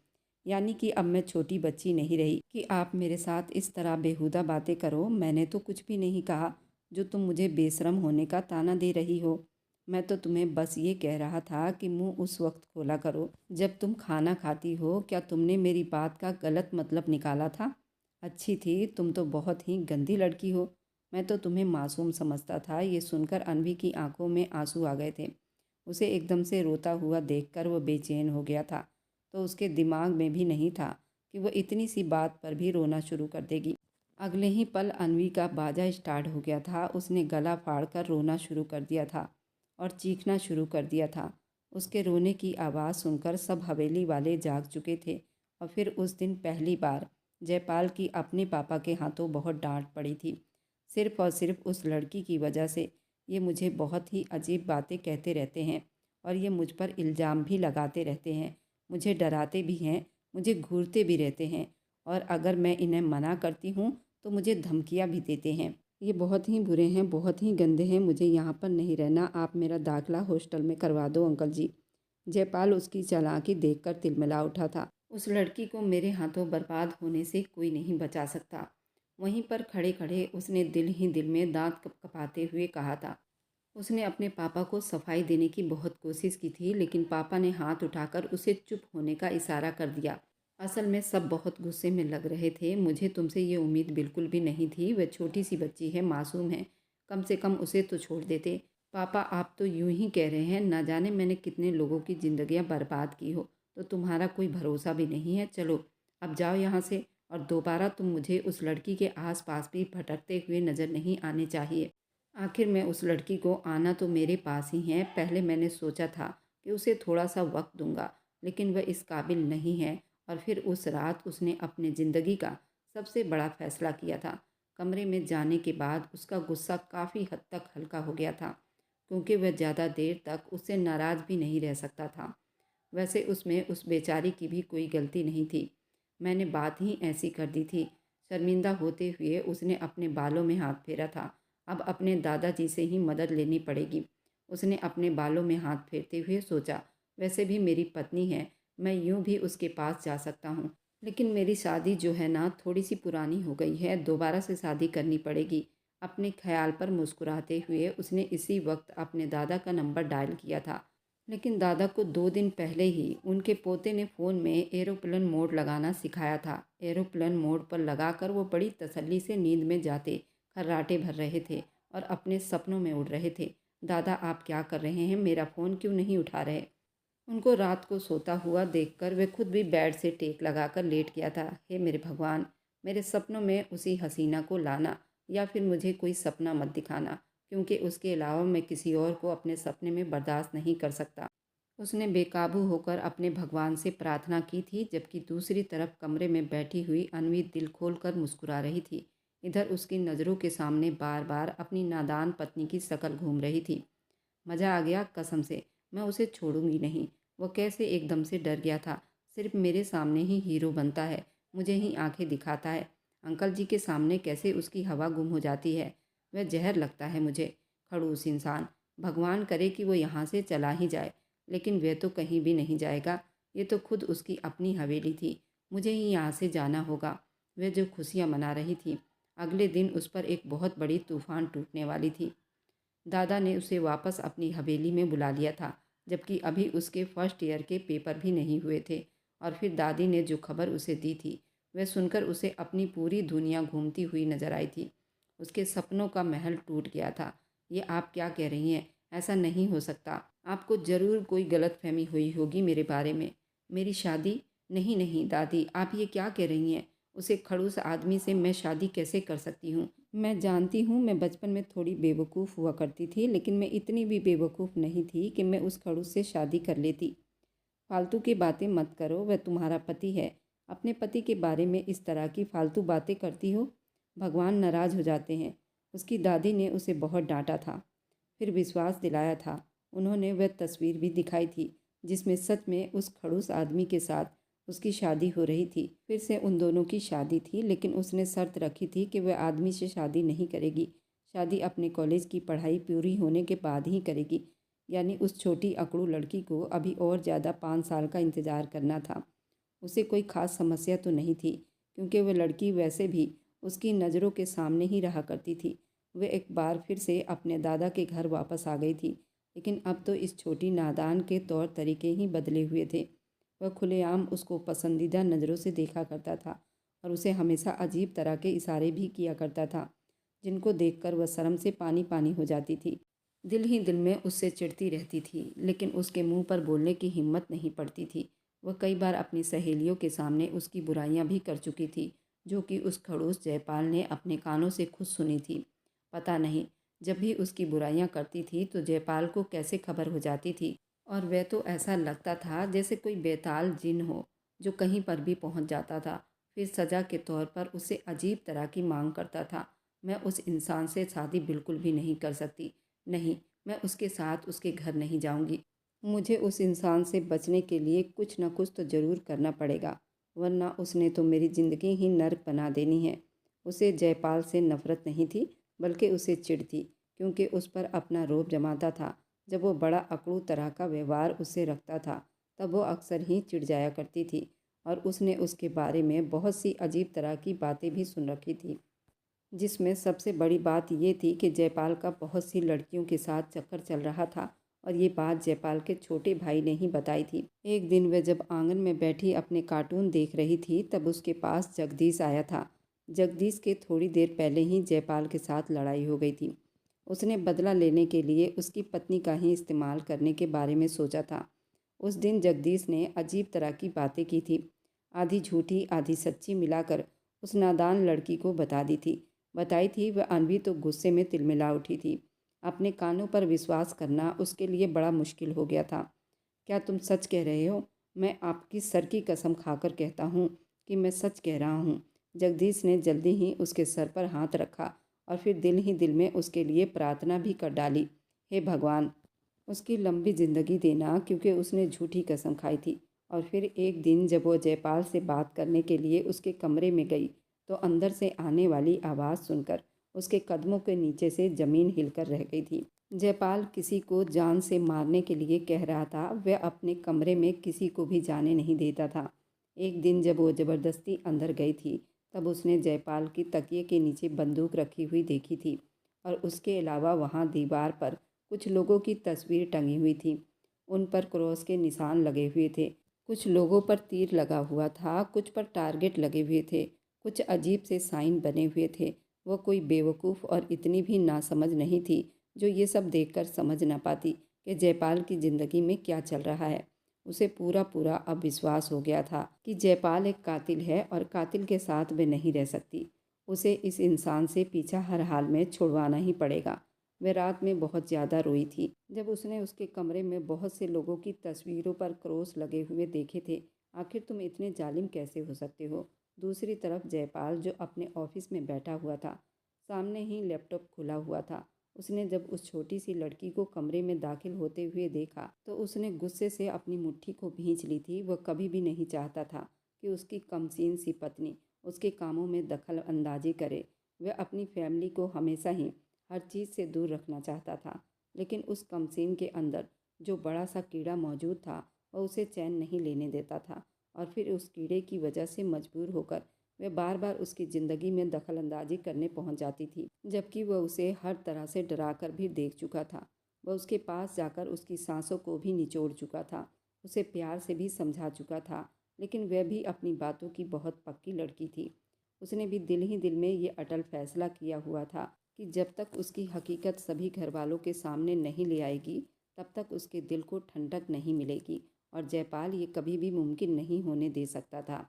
यानी कि अब मैं छोटी बच्ची नहीं रही कि आप मेरे साथ इस तरह बेहुदा बातें करो। मैंने तो कुछ भी नहीं कहा जो तुम मुझे बेशरम होने का ताना दे रही हो। मैं तो तुम्हें बस ये कह रहा था कि मुंह उस वक्त खोला करो जब तुम खाना खाती हो। क्या तुमने मेरी बात का गलत मतलब निकाला था? अच्छी थी, तुम तो बहुत ही गंदी लड़की हो। मैं तो तुम्हें मासूम समझता था। ये सुनकर अनवी की आंखों में आंसू आ गए थे। उसे एकदम से रोता हुआ देखकर वह बेचैन हो गया था। तो उसके दिमाग में भी नहीं था कि वह इतनी सी बात पर भी रोना शुरू कर देगी। अगले ही पल अनवी का बाजा स्टार्ट हो गया था। उसने गला फाड़कर रोना शुरू कर दिया था और चीखना शुरू कर दिया था। उसके रोने की आवाज़ सुनकर सब हवेली वाले जाग चुके थे और फिर उस दिन पहली बार जयपाल की अपने पापा के हाथों बहुत डांट पड़ी थी। सिर्फ और सिर्फ उस लड़की की वजह से। ये मुझे बहुत ही अजीब बातें कहते रहते हैं और ये मुझ पर इल्ज़ाम भी लगाते रहते हैं। मुझे डराते भी हैं, मुझे घूरते भी रहते हैं और अगर मैं इन्हें मना करती हूँ तो मुझे धमकियाँ भी देते हैं। ये बहुत ही बुरे हैं, बहुत ही गंदे हैं। मुझे यहाँ पर नहीं रहना। आप मेरा दाखिला हॉस्टल में करवा दो अंकल जी। जयपाल उसकी चालाकी देखकर तिलमिला उठा था। उस लड़की को मेरे हाथों बर्बाद होने से कोई नहीं बचा सकता। वहीं पर खड़े खड़े उसने दिल ही दिल में दांत कपकपाते हुए कहा था। उसने अपने पापा को सफाई देने की बहुत कोशिश की थी लेकिन पापा ने हाथ उठाकर उसे चुप होने का इशारा कर दिया। असल में सब बहुत गुस्से में लग रहे थे। मुझे तुमसे ये उम्मीद बिल्कुल भी नहीं थी। वह छोटी सी बच्ची है, मासूम है। कम से कम उसे तो छोड़ देते। पापा, आप तो यूं ही कह रहे हैं। ना जाने मैंने कितने लोगों की ज़िंदगियां बर्बाद की हो तो तुम्हारा कोई भरोसा भी नहीं है। चलो अब जाओ यहाँ से और दोबारा तुम मुझे उस लड़की के आसपास भी भटकते हुए नज़र नहीं आने चाहिए। आखिर मैं उस लड़की को आना तो मेरे पास ही है। पहले मैंने सोचा था कि उसे थोड़ा सा वक्त दूंगा लेकिन वह इस काबिल नहीं है। और फिर उस रात उसने अपने ज़िंदगी का सबसे बड़ा फैसला किया था। कमरे में जाने के बाद उसका गुस्सा काफ़ी हद तक हल्का हो गया था क्योंकि वह ज़्यादा देर तक उससे नाराज़ भी नहीं रह सकता था। वैसे उसमें उस बेचारी की भी कोई गलती नहीं थी। मैंने बात ही ऐसी कर दी थी। शर्मिंदा होते हुए उसने अपने बालों में हाथ फेरा था। अब अपने दादाजी से ही मदद लेनी पड़ेगी। उसने अपने बालों में हाथ फेरते हुए सोचा, वैसे भी मेरी पत्नी है, मैं यूं भी उसके पास जा सकता हूं। लेकिन मेरी शादी जो है ना, थोड़ी सी पुरानी हो गई है। दोबारा से शादी करनी पड़ेगी। अपने ख्याल पर मुस्कुराते हुए उसने इसी वक्त अपने दादा का नंबर डायल किया था। लेकिन दादा को 2 दिन पहले ही उनके पोते ने फ़ोन में एरोप्लेन मोड लगाना सिखाया था। एरोप्लेन मोड पर लगाकर वो बड़ी तसल्ली से नींद में जाते खर्राटे भर रहे थे और अपने सपनों में उड़ रहे थे। दादा, आप क्या कर रहे हैं? मेरा फ़ोन क्यों नहीं उठा रहे? उनको रात को सोता हुआ देखकर वे खुद भी बेड से टेक लगाकर लेट गया था। हे मेरे भगवान, मेरे सपनों में उसी हसीना को लाना, या फिर मुझे कोई सपना मत दिखाना, क्योंकि उसके अलावा मैं किसी और को अपने सपने में बर्दाश्त नहीं कर सकता। उसने बेकाबू होकर अपने भगवान से प्रार्थना की थी, जबकि दूसरी तरफ कमरे में बैठी हुई अनवी दिल खोलकर मुस्कुरा रही थी। इधर उसकी नज़रों के सामने बार बार अपनी नादान पत्नी की शक्ल घूम रही थी। मज़ा आ गया, कसम से मैं उसे छोड़ूंगी नहीं। वह कैसे एकदम से डर गया था। सिर्फ मेरे सामने ही हीरो बनता है, मुझे ही आंखें दिखाता है। अंकल जी के सामने कैसे उसकी हवा गुम हो जाती है। वह जहर लगता है मुझे। खड़ूस इंसान। भगवान करे कि वो यहाँ से चला ही जाए, लेकिन वह तो कहीं भी नहीं जाएगा। ये तो खुद उसकी अपनी हवेली थी, मुझे ही यहाँ से जाना होगा। वह जो खुशियाँ मना रही थी, अगले दिन उस पर एक बहुत बड़ी तूफान टूटने वाली थी। दादा ने उसे वापस अपनी हवेली में बुला लिया था, जबकि अभी उसके फर्स्ट ईयर के पेपर भी नहीं हुए थे। और फिर दादी ने जो खबर उसे दी थी, वह सुनकर उसे अपनी पूरी दुनिया घूमती हुई नजर आई थी। उसके सपनों का महल टूट गया था। ये आप क्या कह रही हैं? ऐसा नहीं हो सकता। आपको ज़रूर कोई गलतफहमी हुई होगी मेरे बारे में। मेरी शादी? नहीं नहीं दादी, आप ये क्या कह रही हैं? उसे खड़ूस आदमी से मैं शादी कैसे कर सकती हूँ? मैं जानती हूँ मैं बचपन में थोड़ी बेवकूफ़ हुआ करती थी, लेकिन मैं इतनी भी बेवकूफ़ नहीं थी कि मैं उस खड़ूस से शादी कर लेती। फालतू की बातें मत करो, वह तुम्हारा पति है। अपने पति के बारे में इस तरह की फालतू बातें करती हो, भगवान नाराज़ हो जाते हैं। उसकी दादी ने उसे बहुत डांटा था, फिर विश्वास दिलाया था। उन्होंने वह तस्वीर भी दिखाई थी जिसमें सच में उस खड़ूस आदमी के साथ उसकी शादी हो रही थी। फिर से उन दोनों की शादी थी, लेकिन उसने शर्त रखी थी कि वह आदमी से शादी नहीं करेगी। शादी अपने कॉलेज की पढ़ाई पूरी होने के बाद ही करेगी। यानी उस छोटी अकड़ू लड़की को अभी और ज़्यादा 5 साल का इंतज़ार करना था। उसे कोई ख़ास समस्या तो नहीं थी, क्योंकि वह लड़की वैसे भी उसकी नज़रों के सामने ही रहा करती थी। वह एक बार फिर से अपने दादा के घर वापस आ गई थी, लेकिन अब तो इस छोटी नादान के तौर तरीके ही बदले हुए थे। वह खुलेआम उसको पसंदीदा नज़रों से देखा करता था और उसे हमेशा अजीब तरह के इशारे भी किया करता था, जिनको देखकर वह शर्म से पानी पानी हो जाती थी। दिल ही दिल में उससे चिढ़ती रहती थी, लेकिन उसके मुंह पर बोलने की हिम्मत नहीं पड़ती थी। वह कई बार अपनी सहेलियों के सामने उसकी बुराइयां भी कर चुकी थी, जो कि उस खड़ूस जयपाल ने अपने कानों से खुद सुनी थी। पता नहीं, जब भी उसकी बुराइयां करती थी तो जयपाल को कैसे खबर हो जाती थी, और वह तो ऐसा लगता था जैसे कोई बेताल जिन हो जो कहीं पर भी पहुंच जाता था। फिर सज़ा के तौर पर उससे अजीब तरह की मांग करता था। मैं उस इंसान से शादी बिल्कुल भी नहीं कर सकती। नहीं, मैं उसके साथ उसके घर नहीं जाऊंगी। मुझे उस इंसान से बचने के लिए कुछ न कुछ तो ज़रूर करना पड़ेगा, वरना उसने तो मेरी ज़िंदगी ही नर्क बना देनी है। उसे जयपाल से नफ़रत नहीं थी, बल्कि उसे चिढ़ थी, क्योंकि उस पर अपना रौब जमाता था। जब वो बड़ा अकड़ू तरह का व्यवहार उससे रखता था, तब वो अक्सर ही चिढ़ जाया करती थी, और उसने उसके बारे में बहुत सी अजीब तरह की बातें भी सुन रखी थी, जिसमें सबसे बड़ी बात ये थी कि जयपाल का बहुत सी लड़कियों के साथ चक्कर चल रहा था, और ये बात जयपाल के छोटे भाई ने ही बताई थी। एक दिन वह जब आंगन में बैठी अपने कार्टून देख रही थी, तब उसके पास जगदीश आया था। जगदीश के थोड़ी देर पहले ही जयपाल के साथ लड़ाई हो गई थी। उसने बदला लेने के लिए उसकी पत्नी का ही इस्तेमाल करने के बारे में सोचा था। उस दिन जगदीश ने अजीब तरह की बातें की थी, आधी झूठी आधी सच्ची मिलाकर उस नादान लड़की को बताई थी। वह अनवी तो गुस्से में तिलमिला उठी थी। अपने कानों पर विश्वास करना उसके लिए बड़ा मुश्किल हो गया था। क्या तुम सच कह रहे हो? मैं आपकी सर की कसम खाकर कहता हूँ कि मैं सच कह रहा हूँ। जगदीश ने जल्दी ही उसके सर पर हाथ रखा और फिर दिल ही दिल में उसके लिए प्रार्थना भी कर डाली। हे भगवान, उसकी लंबी ज़िंदगी देना, क्योंकि उसने झूठी कसम खाई थी। और फिर एक दिन जब वो जयपाल से बात करने के लिए उसके कमरे में गई, तो अंदर से आने वाली आवाज़ सुनकर उसके कदमों के नीचे से ज़मीन हिलकर रह गई थी। जयपाल किसी को जान से मारने के लिए कह रहा था। वह अपने कमरे में किसी को भी जाने नहीं देता था। एक दिन जब वो ज़बरदस्ती अंदर गई थी, तब उसने जयपाल की तकिए के नीचे बंदूक रखी हुई देखी थी, और उसके अलावा वहाँ दीवार पर कुछ लोगों की तस्वीर टंगी हुई थी। उन पर क्रॉस के निशान लगे हुए थे। कुछ लोगों पर तीर लगा हुआ था, कुछ पर टारगेट लगे हुए थे, कुछ अजीब से साइन बने हुए थे। वह कोई बेवकूफ़ और इतनी भी नासमझ नहीं थी जो ये सब देखकर समझ ना पाती कि जयपाल की ज़िंदगी में क्या चल रहा है। उसे पूरा पूरा अब विश्वास हो गया था कि जयपाल एक कातिल है और कातिल के साथ वे नहीं रह सकती। उसे इस इंसान से पीछा हर हाल में छुड़वाना ही पड़ेगा। वह रात में बहुत ज़्यादा रोई थी जब उसने उसके कमरे में बहुत से लोगों की तस्वीरों पर क्रॉस लगे हुए देखे थे। आखिर तुम इतने जालिम कैसे हो सकते हो? दूसरी तरफ जयपाल जो अपने ऑफिस में बैठा हुआ था, सामने ही लैपटॉप खुला हुआ था। उसने जब उस छोटी सी लड़की को कमरे में दाखिल होते हुए देखा तो उसने गुस्से से अपनी मुट्ठी को भींच ली थी। वह कभी भी नहीं चाहता था कि उसकी कमसीन सी पत्नी उसके कामों में दखल अंदाजी करे। वह अपनी फैमिली को हमेशा ही हर चीज़ से दूर रखना चाहता था, लेकिन उस कमसीन के अंदर जो बड़ा सा कीड़ा मौजूद था वह उसे चैन नहीं लेने देता था। और फिर उस कीड़े की वजह से मजबूर होकर वह बार बार उसकी ज़िंदगी में दखल अंदाजी करने पहुंच जाती थी, जबकि वह उसे हर तरह से डरा कर भी देख चुका था। वह उसके पास जाकर उसकी सांसों को भी निचोड़ चुका था, उसे प्यार से भी समझा चुका था, लेकिन वह भी अपनी बातों की बहुत पक्की लड़की थी। उसने भी दिल ही दिल में ये अटल फैसला किया हुआ था कि जब तक उसकी हकीकत सभी घर वालों के सामने नहीं ले आएगी तब तक उसके दिल को ठंडक नहीं मिलेगी, और जयपाल ये कभी भी मुमकिन नहीं होने दे सकता था।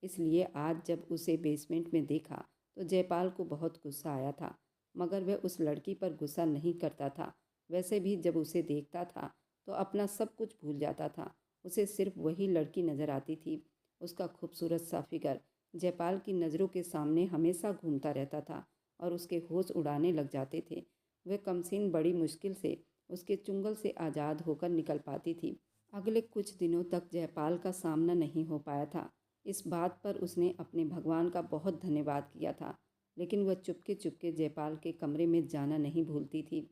इसलिए आज जब उसे बेसमेंट में देखा तो जयपाल को बहुत गुस्सा आया था, मगर वह उस लड़की पर गुस्सा नहीं करता था। वैसे भी जब उसे देखता था तो अपना सब कुछ भूल जाता था। उसे सिर्फ वही लड़की नज़र आती थी। उसका खूबसूरत सा फिगर जयपाल की नज़रों के सामने हमेशा घूमता रहता था और उसके होश उड़ाने लग जाते थे। वह कमसीन बड़ी मुश्किल से उसके चुंगल से आज़ाद होकर निकल पाती थी। अगले कुछ दिनों तक जयपाल का सामना नहीं हो पाया था। इस बात पर उसने अपने भगवान का बहुत धन्यवाद किया था, लेकिन वह चुपके चुपके जयपाल के कमरे में जाना नहीं भूलती थी।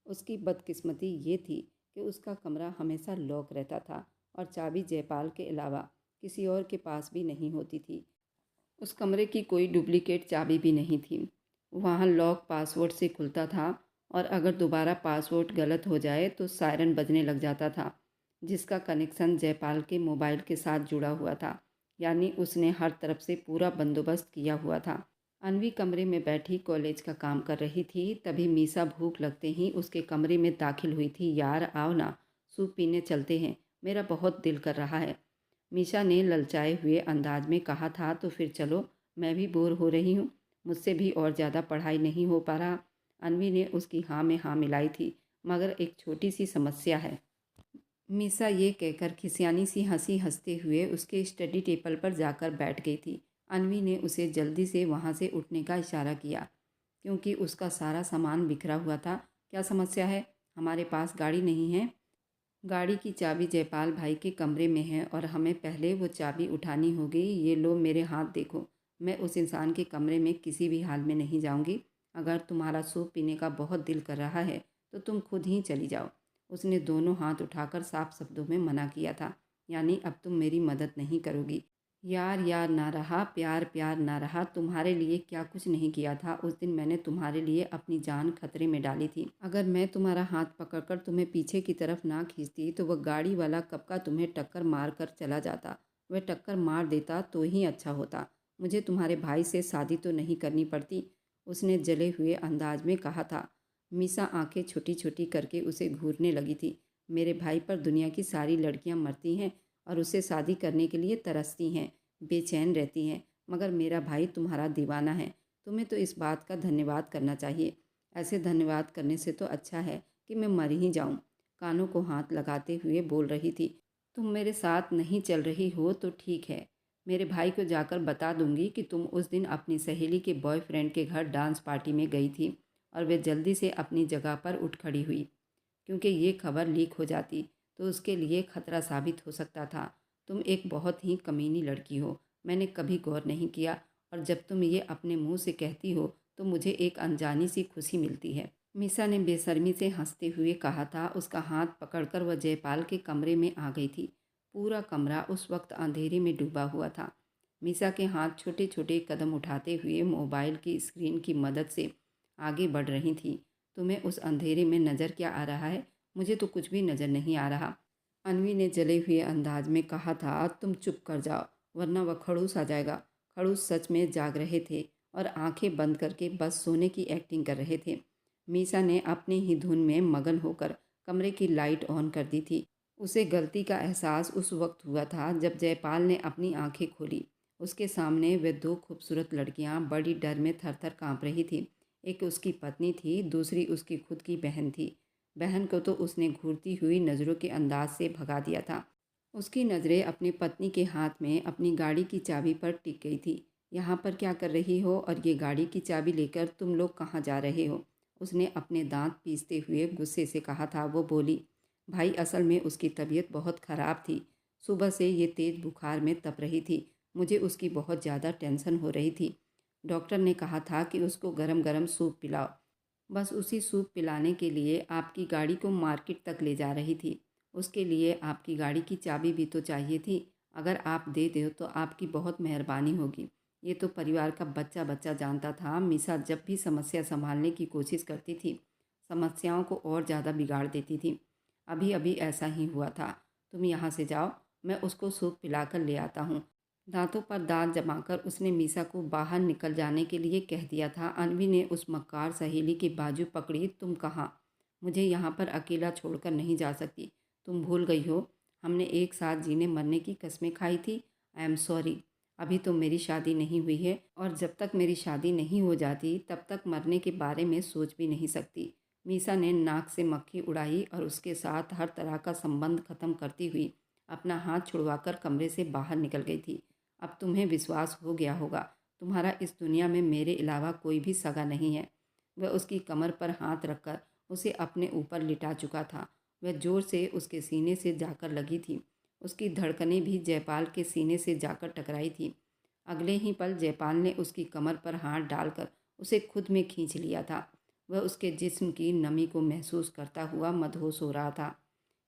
उसकी बदकिस्मती ये थी कि उसका कमरा हमेशा लॉक रहता था और चाबी जयपाल के अलावा किसी और के पास भी नहीं होती थी। उस कमरे की कोई डुप्लीकेट चाबी भी नहीं थी। वहाँ लॉक पासवर्ड से खुलता था और अगर दोबारा पासवर्ड गलत हो जाए तो सायरन बजने लग जाता था, जिसका कनेक्शन जयपाल के मोबाइल के साथ जुड़ा हुआ था। यानी उसने हर तरफ से पूरा बंदोबस्त किया हुआ था। अनवी कमरे में बैठी कॉलेज का काम कर रही थी, तभी मीसा भूख लगते ही उसके कमरे में दाखिल हुई थी। यार आओ ना, सूप पीने चलते हैं, मेरा बहुत दिल कर रहा है, मीशा ने ललचाए हुए अंदाज में कहा था। तो फिर चलो, मैं भी बोर हो रही हूँ, मुझसे भी और ज़्यादा पढ़ाई नहीं हो पा रहा। अनवी ने उसकी हाँ में हाँ मिलाई थी, मगर एक छोटी सी समस्या है। मीसा ये कहकर खिसियानी सी हंसी हंसते हुए उसके स्टडी टेबल पर जाकर बैठ गई थी। अनवी ने उसे जल्दी से वहाँ से उठने का इशारा किया, क्योंकि उसका सारा सामान बिखरा हुआ था। क्या समस्या है? हमारे पास गाड़ी नहीं है। गाड़ी की चाबी जयपाल भाई के कमरे में है और हमें पहले वो चाबी उठानी होगी। ये लो मेरे हाथ देखो, मैं उस इंसान के कमरे में किसी भी हाल में नहीं जाऊंगी। अगर तुम्हारा सूप पीने का बहुत दिल कर रहा है तो तुम खुद ही चली जाओ। उसने दोनों हाथ उठाकर साफ शब्दों में मना किया था। यानी अब तुम मेरी मदद नहीं करोगी? यार यार ना रहा, प्यार प्यार ना रहा। तुम्हारे लिए क्या कुछ नहीं किया था। उस दिन मैंने तुम्हारे लिए अपनी जान खतरे में डाली थी। अगर मैं तुम्हारा हाथ पकड़कर तुम्हें पीछे की तरफ ना खींचती तो वह गाड़ी वाला कब का तुम्हें टक्कर मार कर चला जाता। वह टक्कर मार देता तो ही अच्छा होता। मुझे तुम्हारे भाई से शादी तो नहीं करनी पड़ती, उसने जले हुए अंदाज में कहा था। मीसा आंखें छोटी छोटी करके उसे घूरने लगी थी। मेरे भाई पर दुनिया की सारी लड़कियां मरती हैं और उसे शादी करने के लिए तरसती हैं, बेचैन रहती हैं, मगर मेरा भाई तुम्हारा दीवाना है। तुम्हें तो इस बात का धन्यवाद करना चाहिए। ऐसे धन्यवाद करने से तो अच्छा है कि मैं मर ही जाऊं। कानों को हाथ लगाते हुए बोल रही थी। तुम मेरे साथ नहीं चल रही हो तो ठीक है, मेरे भाई को जाकर बता दूंगी कि तुम उस दिन अपनी सहेली के बॉयफ्रेंड के घर डांस पार्टी में गई थी। और वे जल्दी से अपनी जगह पर उठ खड़ी हुई, क्योंकि ये खबर लीक हो जाती तो उसके लिए खतरा साबित हो सकता था। तुम एक बहुत ही कमीनी लड़की हो, मैंने कभी गौर नहीं किया, और जब तुम ये अपने मुंह से कहती हो तो मुझे एक अनजानी सी खुशी मिलती है। मीसा ने बेशर्मी से हंसते हुए कहा था। उसका हाथ पकड़कर वह जयपाल के कमरे में आ गई थी। पूरा कमरा उस वक्त अंधेरे में डूबा हुआ था। मीसा के हाथ छोटे छोटे कदम उठाते हुए मोबाइल की स्क्रीन की मदद से आगे बढ़ रही थी। तुम्हें उस अंधेरे में नज़र क्या आ रहा है? मुझे तो कुछ भी नज़र नहीं आ रहा। अन्वी ने जले हुए अंदाज में कहा था, तुम चुप कर जाओ वरना वह खड़ूस आ जाएगा। खड़ूस सच में जाग रहे थे और आंखें बंद करके बस सोने की एक्टिंग कर रहे थे। मीसा ने अपने ही धुन में मगन होकर कमरे की लाइट ऑन कर दी थी। उसे गलती का एहसास उस वक्त हुआ था जब जयपाल ने अपनी आंखें खोली। उसके सामने वे दो खूबसूरत लड़कियां बड़ी डर में थर थर काँप रही थी। एक उसकी पत्नी थी, दूसरी उसकी खुद की बहन थी। बहन को तो उसने घूरती हुई नज़रों के अंदाज से भगा दिया था। उसकी नज़रें अपनी पत्नी के हाथ में अपनी गाड़ी की चाबी पर टिक गई थी। यहाँ पर क्या कर रही हो और ये गाड़ी की चाबी लेकर तुम लोग कहाँ जा रहे हो? उसने अपने दांत पीसते हुए गुस्से से कहा था। वो बोली, भाई असल में उसकी तबीयत बहुत ख़राब थी। सुबह से ये तेज़ बुखार में तप रही थी। मुझे उसकी बहुत ज़्यादा टेंशन हो रही थी। डॉक्टर ने कहा था कि उसको गरम गरम सूप पिलाओ। बस उसी सूप पिलाने के लिए आपकी गाड़ी को मार्केट तक ले जा रही थी। उसके लिए आपकी गाड़ी की चाबी भी तो चाहिए थी। अगर आप दे दो तो आपकी बहुत मेहरबानी होगी। ये तो परिवार का बच्चा बच्चा जानता था। मीसा जब भी समस्या संभालने की कोशिश करती थी, समस्याओं को और ज़्यादा बिगाड़ देती थी। अभी अभी ऐसा ही हुआ था। तुम यहाँ से जाओ, मैं उसको सूप पिलाकर ले आता हूँ। दांतों पर दांत जमाकर उसने मीसा को बाहर निकल जाने के लिए कह दिया था। अनवी ने उस मक्कार सहेली की बाजू पकड़ी। तुम कहाँ? मुझे यहाँ पर अकेला छोड़कर नहीं जा सकती। तुम भूल गई हो, हमने एक साथ जीने मरने की कस्में खाई थी। I am sorry. अभी तो मेरी शादी नहीं हुई है और जब तक मेरी शादी नहीं हो जाती तब तक मरने के बारे में सोच भी नहीं सकती। मीसा ने नाक से मक्खी उड़ाई और उसके साथ हर तरह का संबंध खत्म करती हुई अपना हाथ छुड़वाकर कमरे से बाहर निकल गई थी। अब तुम्हें विश्वास हो गया होगा, तुम्हारा इस दुनिया में मेरे अलावा कोई भी सगा नहीं है। वह उसकी कमर पर हाथ रखकर उसे अपने ऊपर लिटा चुका था। वह जोर से उसके सीने से जाकर लगी थी। उसकी धड़कनें भी जयपाल के सीने से जाकर टकराई थी। अगले ही पल जयपाल ने उसकी कमर पर हाथ डालकर उसे खुद में खींच लिया था। वह उसके जिस्म की नमी को महसूस करता हुआ मदहोश हो रहा था।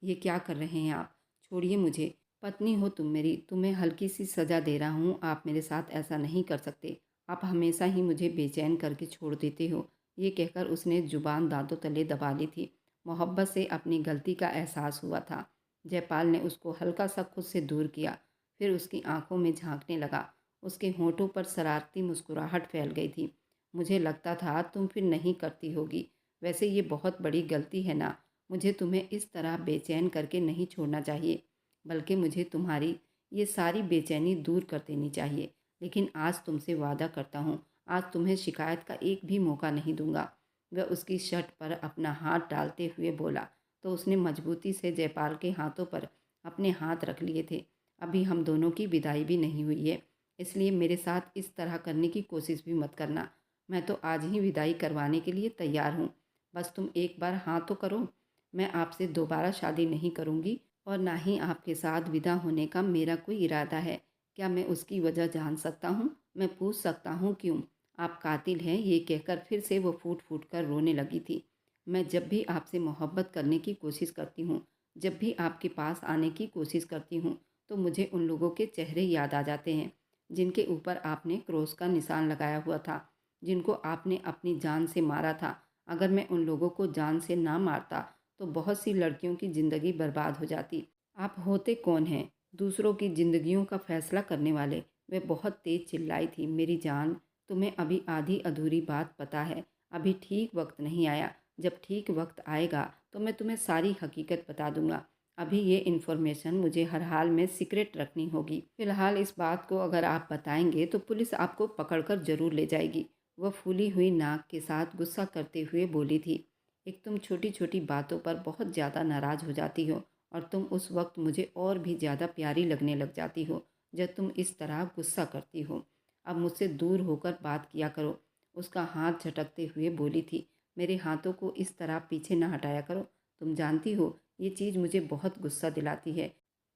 ये क्या कर रहे हैं आप? छोड़िए मुझे। पत्नी हो तुम मेरी, तुम्हें हल्की सी सज़ा दे रहा हूँ। आप मेरे साथ ऐसा नहीं कर सकते। आप हमेशा ही मुझे बेचैन करके छोड़ देते हो। ये कहकर उसने जुबान दांतों तले दबा ली थी। मोहब्बत से अपनी गलती का एहसास हुआ था। जयपाल ने उसको हल्का सा खुद से दूर किया, फिर उसकी आंखों में झांकने लगा। उसके होंठों पर शरारती मुस्कुराहट फैल गई थी। मुझे लगता था तुम फिर नहीं करती होगी। वैसे ये बहुत बड़ी गलती है ना। मुझे तुम्हें इस तरह बेचैन करके नहीं छोड़ना चाहिए, बल्कि मुझे तुम्हारी ये सारी बेचैनी दूर कर देनी चाहिए। लेकिन आज तुमसे वादा करता हूँ, आज तुम्हें शिकायत का एक भी मौका नहीं दूंगा। वह उसकी शर्ट पर अपना हाथ डालते हुए बोला तो उसने मजबूती से जयपाल के हाथों पर अपने हाथ रख लिए थे। अभी हम दोनों की विदाई भी नहीं हुई है, इसलिए मेरे साथ इस तरह करने की कोशिश भी मत करना। मैं तो आज ही विदाई करवाने के लिए तैयार हूँ। बस तुम एक बार हाँ तो करो। मैं आपसे दोबारा शादी नहीं करूँगी और ना ही आपके साथ विदा होने का मेरा कोई इरादा है। क्या मैं उसकी वजह जान सकता हूँ? मैं पूछ सकता हूँ क्यों? आप कातिल हैं। ये कहकर फिर से वो फूट फूट कर रोने लगी थी। मैं जब भी आपसे मोहब्बत करने की कोशिश करती हूँ, जब भी आपके पास आने की कोशिश करती हूँ, तो मुझे उन लोगों के चेहरे याद आ जाते हैं जिनके ऊपर आपने क्रॉस का निशान लगाया हुआ था, जिनको आपने अपनी जान से मारा था। अगर मैं उन लोगों को जान से ना मारता तो बहुत सी लड़कियों की ज़िंदगी बर्बाद हो जाती। आप होते कौन हैं? दूसरों की ज़िंदगियों का फैसला करने वाले। वह बहुत तेज़ चिल्लाई थी। मेरी जान, तुम्हें अभी आधी अधूरी बात पता है। अभी ठीक वक्त नहीं आया। जब ठीक वक्त आएगा तो मैं तुम्हें सारी हकीकत बता दूंगा। अभी ये इन्फॉर्मेशन मुझे हर हाल में सीक्रेट रखनी होगी। फिलहाल इस बात को अगर आप बताएंगे तो पुलिस आपको पकड़कर जरूर ले जाएगी। वह फूली हुई नाक के साथ गुस्सा करते हुए बोली थी। एक तुम छोटी छोटी बातों पर बहुत ज़्यादा नाराज़ हो जाती हो और तुम उस वक्त मुझे और भी ज़्यादा प्यारी लगने लग जाती हो जब तुम इस तरह गुस्सा करती हो। अब मुझसे दूर होकर बात किया करो। उसका हाथ झटकते हुए बोली थी। मेरे हाथों को इस तरह पीछे न हटाया करो। तुम जानती हो ये चीज़ मुझे बहुत गुस्सा दिलाती है।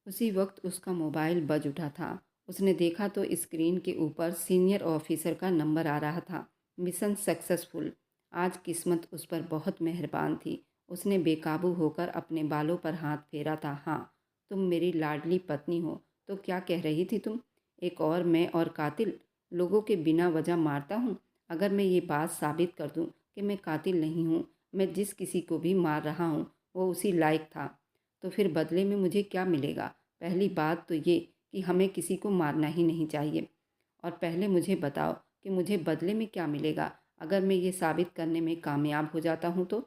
उसी वक्त उसका मोबाइल बज उठा था। उसने देखा तो स्क्रीन के ऊपर सीनियर ऑफिसर का नंबर आ रहा था। Mission successful. आज किस्मत उस पर बहुत मेहरबान थी। उसने बेकाबू होकर अपने बालों पर हाथ फेरा था। हाँ, तुम मेरी लाडली पत्नी हो। तो क्या कह रही थी तुम? एक और मैं और कातिल? लोगों के बिना वजह मारता हूँ? अगर मैं ये बात साबित कर दूँ कि मैं कातिल नहीं हूँ, मैं जिस किसी को भी मार रहा हूँ वो उसी लायक था, तो फिर बदले में मुझे क्या मिलेगा? पहली बात तो ये कि हमें किसी को मारना ही नहीं चाहिए। और पहले मुझे बताओ कि मुझे बदले में क्या मिलेगा? अगर मैं ये साबित करने में कामयाब हो जाता हूँ तो?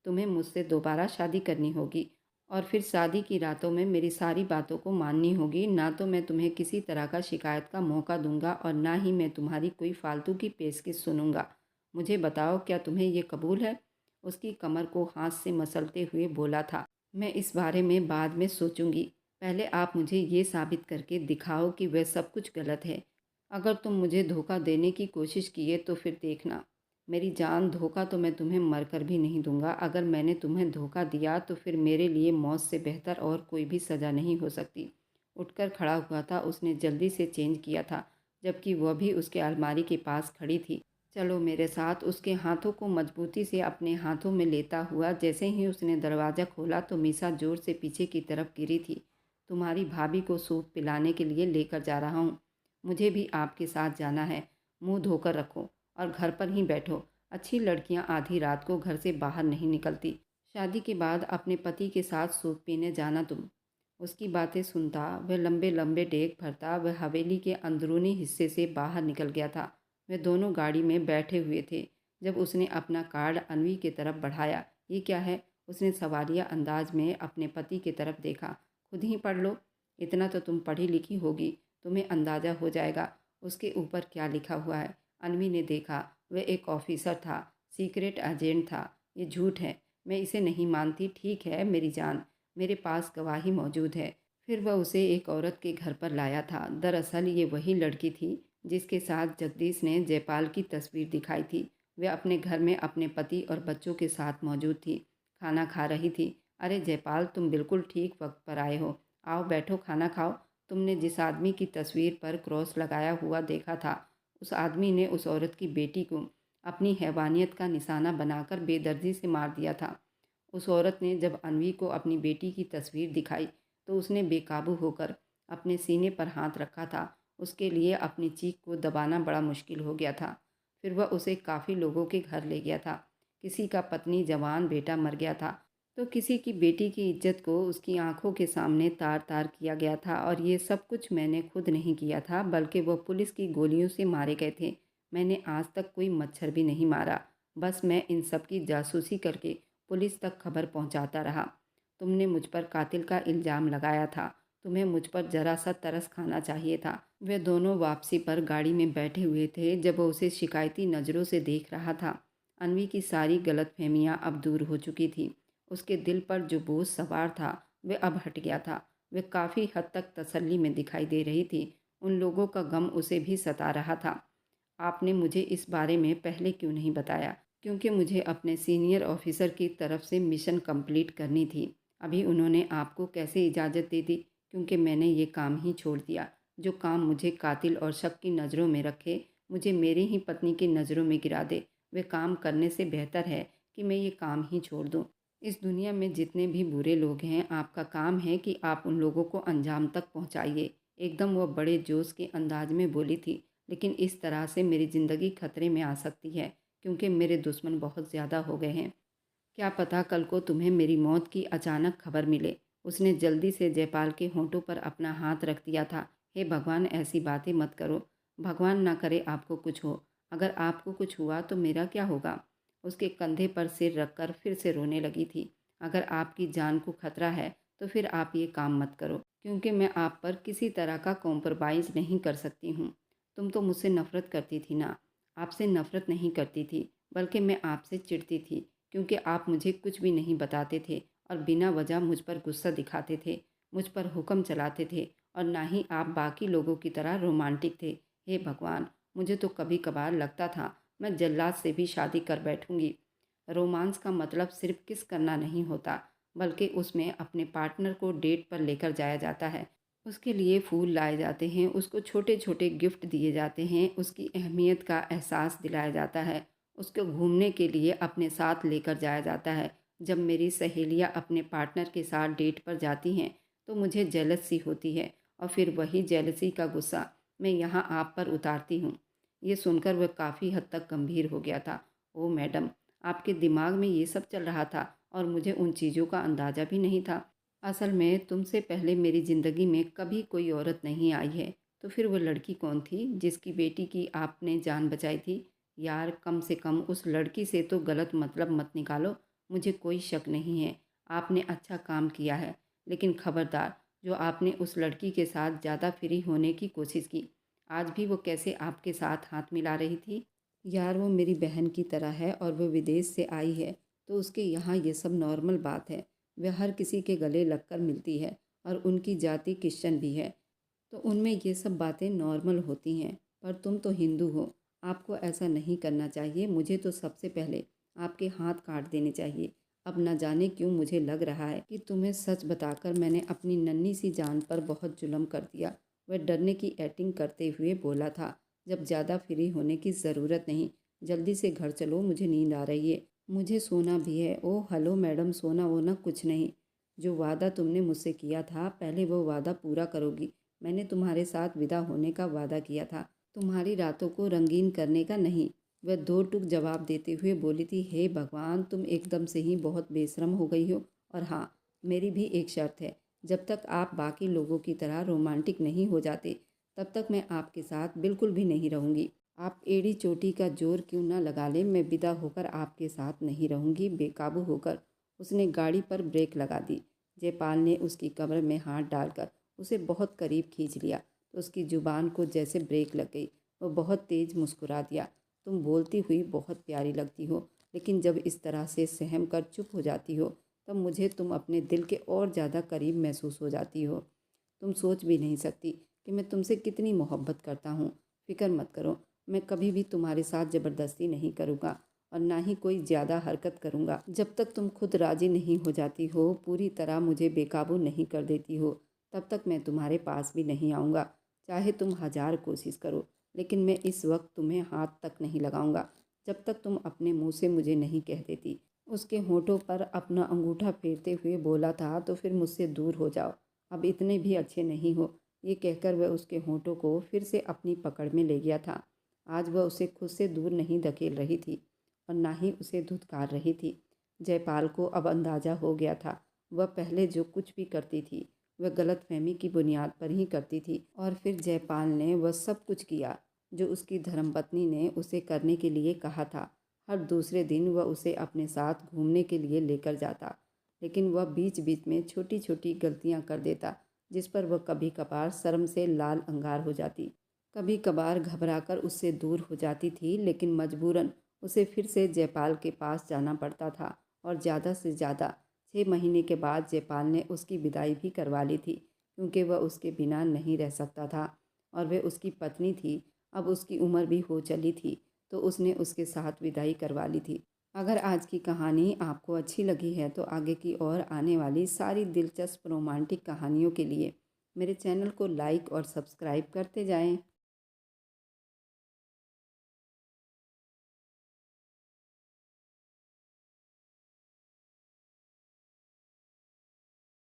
तुम्हें मुझसे दोबारा शादी करनी होगी और फिर शादी की रातों में मेरी सारी बातों को माननी होगी। ना तो मैं तुम्हें किसी तरह का शिकायत का मौका दूंगा और ना ही मैं तुम्हारी कोई फालतू की पेशकश सुनूंगा। मुझे बताओ, क्या तुम्हें ये कबूल है? उसकी कमर को हाथ से मसलते हुए बोला था। मैं इस बारे में बाद में सोचूंगी। पहले आप मुझे ये साबित करके दिखाओ कि वह सब कुछ गलत है। अगर तुम मुझे धोखा देने की कोशिश किए तो फिर देखना मेरी जान, धोखा तो मैं तुम्हें मरकर भी नहीं दूंगा। अगर मैंने तुम्हें धोखा दिया तो फिर मेरे लिए मौत से बेहतर और कोई भी सज़ा नहीं हो सकती। उठकर खड़ा हुआ था। उसने जल्दी से चेंज किया था, जबकि वह भी उसके अलमारी के पास खड़ी थी। चलो मेरे साथ। उसके हाथों को मजबूती से अपने हाथों में लेता हुआ जैसे ही उसने दरवाज़ा खोला तो मीसा जोर से पीछे की तरफ गिरी थी। तुम्हारी भाभी को सूप पिलाने के लिए लेकर जा रहा हूँ। मुझे भी आपके साथ जाना है। मुंह धोकर रखो और घर पर ही बैठो। अच्छी लड़कियां आधी रात को घर से बाहर नहीं निकलती। शादी के बाद अपने पति के साथ सूप पीने जाना तुम। उसकी बातें सुनता वह लंबे लंबे डेग भरता वह हवेली के अंदरूनी हिस्से से बाहर निकल गया था। वे दोनों गाड़ी में बैठे हुए थे जब उसने अपना कार्ड अनवी की तरफ बढ़ाया। ये क्या है? उसने सवालिया अंदाज में अपने पति की तरफ देखा। खुद ही पढ़ लो। इतना तो तुम पढ़ी लिखी होगी, तुम्हें अंदाज़ा हो जाएगा उसके ऊपर क्या लिखा हुआ है। अनवी ने देखा। वह एक ऑफिसर था, सीक्रेट एजेंट था। ये झूठ है, मैं इसे नहीं मानती। ठीक है मेरी जान, मेरे पास गवाही मौजूद है। फिर वह उसे एक औरत के घर पर लाया था। दरअसल ये वही लड़की थी जिसके साथ जगदीश ने जयपाल की तस्वीर दिखाई थी। वह अपने घर में अपने पति और बच्चों के साथ मौजूद थी, खाना खा रही थी। अरे जयपाल, तुम बिल्कुल ठीक वक्त पर आए हो। आओ बैठो, खाना खाओ। तुमने जिस आदमी की तस्वीर पर क्रॉस लगाया हुआ देखा था, उस आदमी ने उस औरत की बेटी को अपनी हैवानियत का निशाना बनाकर बेदर्दी से मार दिया था। उस औरत ने जब अनवी को अपनी बेटी की तस्वीर दिखाई तो उसने बेकाबू होकर अपने सीने पर हाथ रखा था। उसके लिए अपनी चीख को दबाना बड़ा मुश्किल हो गया था। फिर वह उसे काफ़ी लोगों के घर ले गया था। किसी का पत्नी जवान बेटा मर गया था तो किसी की बेटी की इज्जत को उसकी आंखों के सामने तार तार किया गया था। और ये सब कुछ मैंने खुद नहीं किया था, बल्कि वह पुलिस की गोलियों से मारे गए थे। मैंने आज तक कोई मच्छर भी नहीं मारा। बस मैं इन सब की जासूसी करके पुलिस तक खबर पहुंचाता रहा। तुमने मुझ पर कातिल का इल्ज़ाम लगाया था। तुम्हें मुझ पर जरा सा तरस खाना चाहिए था। वे दोनों वापसी पर गाड़ी में बैठे हुए थे जब वह उसे शिकायती नज़रों से देख रहा था। अनवी की सारी गलतफहमियां अब दूर हो चुकी थी। उसके दिल पर जो बोझ सवार था वह अब हट गया था। वह काफ़ी हद तक तसल्ली में दिखाई दे रही थी। उन लोगों का गम उसे भी सता रहा था। आपने मुझे इस बारे में पहले क्यों नहीं बताया? क्योंकि मुझे अपने सीनियर ऑफिसर की तरफ से मिशन कंप्लीट करनी थी। अभी उन्होंने आपको कैसे इजाज़त दे दी? क्योंकि मैंने ये काम ही छोड़ दिया। जो काम मुझे कातिल और शक की नज़रों में रखे, मुझे मेरी ही पत्नी की नज़रों में गिरा दे, वे काम करने से बेहतर है कि मैं ये काम ही छोड़ दूँ। इस दुनिया में जितने भी बुरे लोग हैं, आपका काम है कि आप उन लोगों को अंजाम तक पहुंचाइए। एकदम वह बड़े जोश के अंदाज में बोली थी। लेकिन इस तरह से मेरी ज़िंदगी खतरे में आ सकती है, क्योंकि मेरे दुश्मन बहुत ज़्यादा हो गए हैं। क्या पता कल को तुम्हें मेरी मौत की अचानक खबर मिले। उसने जल्दी से जयपाल के होंठों पर अपना हाथ रख दिया था। हे भगवान, ऐसी बातें मत करो। भगवान ना करे आपको कुछ हो। अगर आपको कुछ हुआ तो मेरा क्या होगा? उसके कंधे पर सिर रखकर फिर से रोने लगी थी। अगर आपकी जान को खतरा है तो फिर आप ये काम मत करो, क्योंकि मैं आप पर किसी तरह का कॉम्प्रोमाइज़ नहीं कर सकती हूँ। तुम तो मुझसे नफ़रत करती थी ना? आपसे नफ़रत नहीं करती थी, बल्कि मैं आपसे चिढ़ती थी, क्योंकि आप मुझे कुछ भी नहीं बताते थे और बिना वजह मुझ पर गुस्सा दिखाते थे, मुझ पर हुक्म चलाते थे, और ना ही आप बाकी लोगों की तरह रोमांटिक थे। हे भगवान! मुझे तो कभी कभार लगता था मैं जल्लाद से भी शादी कर बैठूंगी। रोमांस का मतलब सिर्फ किस करना नहीं होता, बल्कि उसमें अपने पार्टनर को डेट पर लेकर जाया जाता है। उसके लिए फूल लाए जाते हैं, उसको छोटे छोटे गिफ्ट दिए जाते हैं, उसकी अहमियत का एहसास दिलाया जाता है, उसको घूमने के लिए अपने साथ लेकर जाया जाता है। जब मेरी सहेलियां अपने पार्टनर के साथ डेट पर जाती हैं तो मुझे जेलसी होती है, और फिर वही जेलसी का गुस्सा मैं यहाँ आप पर उतारती हूँ। ये सुनकर वह काफ़ी हद तक गंभीर हो गया था। ओ मैडम, आपके दिमाग में ये सब चल रहा था और मुझे उन चीज़ों का अंदाज़ा भी नहीं था। असल में तुमसे पहले मेरी ज़िंदगी में कभी कोई औरत नहीं आई है। तो फिर वो लड़की कौन थी जिसकी बेटी की आपने जान बचाई थी? यार कम से कम उस लड़की से तो गलत मतलब मत निकालो। मुझे कोई शक नहीं है, आपने अच्छा काम किया है। लेकिन खबरदार, जो आपने उस लड़की के साथ ज़्यादा फ्री होने की कोशिश की, आज भी वो कैसे आपके साथ हाथ मिला रही थी? यार वो मेरी बहन की तरह है और वो विदेश से आई है, तो उसके यहाँ ये सब नॉर्मल बात है। वह हर किसी के गले लगकर मिलती है और उनकी जाति क्रिश्चियन भी है, तो उनमें ये सब बातें नॉर्मल होती हैं। पर तुम तो हिंदू हो, आपको ऐसा नहीं करना चाहिए। मुझे तो सबसे पहले आपके हाथ काट देने चाहिए। अब न जाने क्यों मुझे लग रहा है कि तुम्हें सच बताकर मैंने अपनी नन्ही सी जान पर बहुत जुल्म कर दिया। वह डरने की एक्टिंग करते हुए बोला था, जब ज़्यादा फ्री होने की ज़रूरत नहीं, जल्दी से घर चलो, मुझे नींद आ रही है, मुझे सोना भी है। ओह हेलो मैडम, सोना वोना कुछ नहीं। जो वादा तुमने मुझसे किया था, पहले वो वादा पूरा करोगी। मैंने तुम्हारे साथ विदा होने का वादा किया था, तुम्हारी रातों को रंगीन करने का नहीं। वह दो टूक जवाब देते हुए बोली थी, हे भगवान, तुम एकदम से ही बहुत बेशरम हो गई हो। और हाँ, मेरी भी एक शर्त है, जब तक आप बाकी लोगों की तरह रोमांटिक नहीं हो जाते, तब तक मैं आपके साथ बिल्कुल भी नहीं रहूँगी। आप एड़ी चोटी का जोर क्यों ना लगा लें, मैं विदा होकर आपके साथ नहीं रहूँगी। बेकाबू होकर उसने गाड़ी पर ब्रेक लगा दी। जयपाल ने उसकी कमर में हाथ डालकर उसे बहुत करीब खींच लिया, तो उसकी जुबान को जैसे ब्रेक लग गई। वह बहुत तेज़ मुस्कुरा दिया। तुम बोलती हुई बहुत प्यारी लगती हो, लेकिन जब इस तरह से सहम कर चुप हो जाती हो, तब मुझे तुम अपने दिल के और ज़्यादा करीब महसूस हो जाती हो। तुम सोच भी नहीं सकती कि मैं तुमसे कितनी मोहब्बत करता हूँ। फिक्र मत करो, मैं कभी भी तुम्हारे साथ ज़बरदस्ती नहीं करूँगा और ना ही कोई ज़्यादा हरकत करूँगा। जब तक तुम खुद राज़ी नहीं हो जाती हो, पूरी तरह मुझे बेकाबू नहीं कर देती हो, तब तक मैं तुम्हारे पास भी नहीं आऊँगा। चाहे तुम हज़ार कोशिश करो, लेकिन मैं इस वक्त तुम्हें हाथ तक नहीं लगाऊंगा, जब तक तुम अपने मुंह से मुझे नहीं कह देती। उसके होठों पर अपना अंगूठा फेरते हुए बोला था, तो फिर मुझसे दूर हो जाओ, अब इतने भी अच्छे नहीं हो। ये कहकर वह उसके होठों को फिर से अपनी पकड़ में ले गया था। आज वह उसे खुद से दूर नहीं धकेल रही थी और ना ही उसे धुतकार रही थी। जयपाल को अब अंदाज़ा हो गया था, वह पहले जो कुछ भी करती थी, वह गलतफहमी की बुनियाद पर ही करती थी। और फिर जयपाल ने वह सब कुछ किया जो उसकी धर्मपत्नी ने उसे करने के लिए कहा था। हर दूसरे दिन वह उसे अपने साथ घूमने के लिए लेकर जाता, लेकिन वह बीच बीच में छोटी छोटी गलतियां कर देता, जिस पर वह कभी कभार शर्म से लाल अंगार हो जाती, कभी कभार घबराकर उससे दूर हो जाती थी। लेकिन मजबूरन उसे फिर से जयपाल के पास जाना पड़ता था और ज़्यादा से ज़्यादा 6 महीने के बाद जयपाल ने उसकी विदाई भी करवा ली थी, क्योंकि वह उसके बिना नहीं रह सकता था और वह उसकी पत्नी थी। अब उसकी उम्र भी हो चली थी, तो उसने उसके साथ विदाई करवा ली थी। अगर आज की कहानी आपको अच्छी लगी है, तो आगे की और आने वाली सारी दिलचस्प रोमांटिक कहानियों के लिए मेरे चैनल को लाइक और सब्सक्राइब करते जाएं।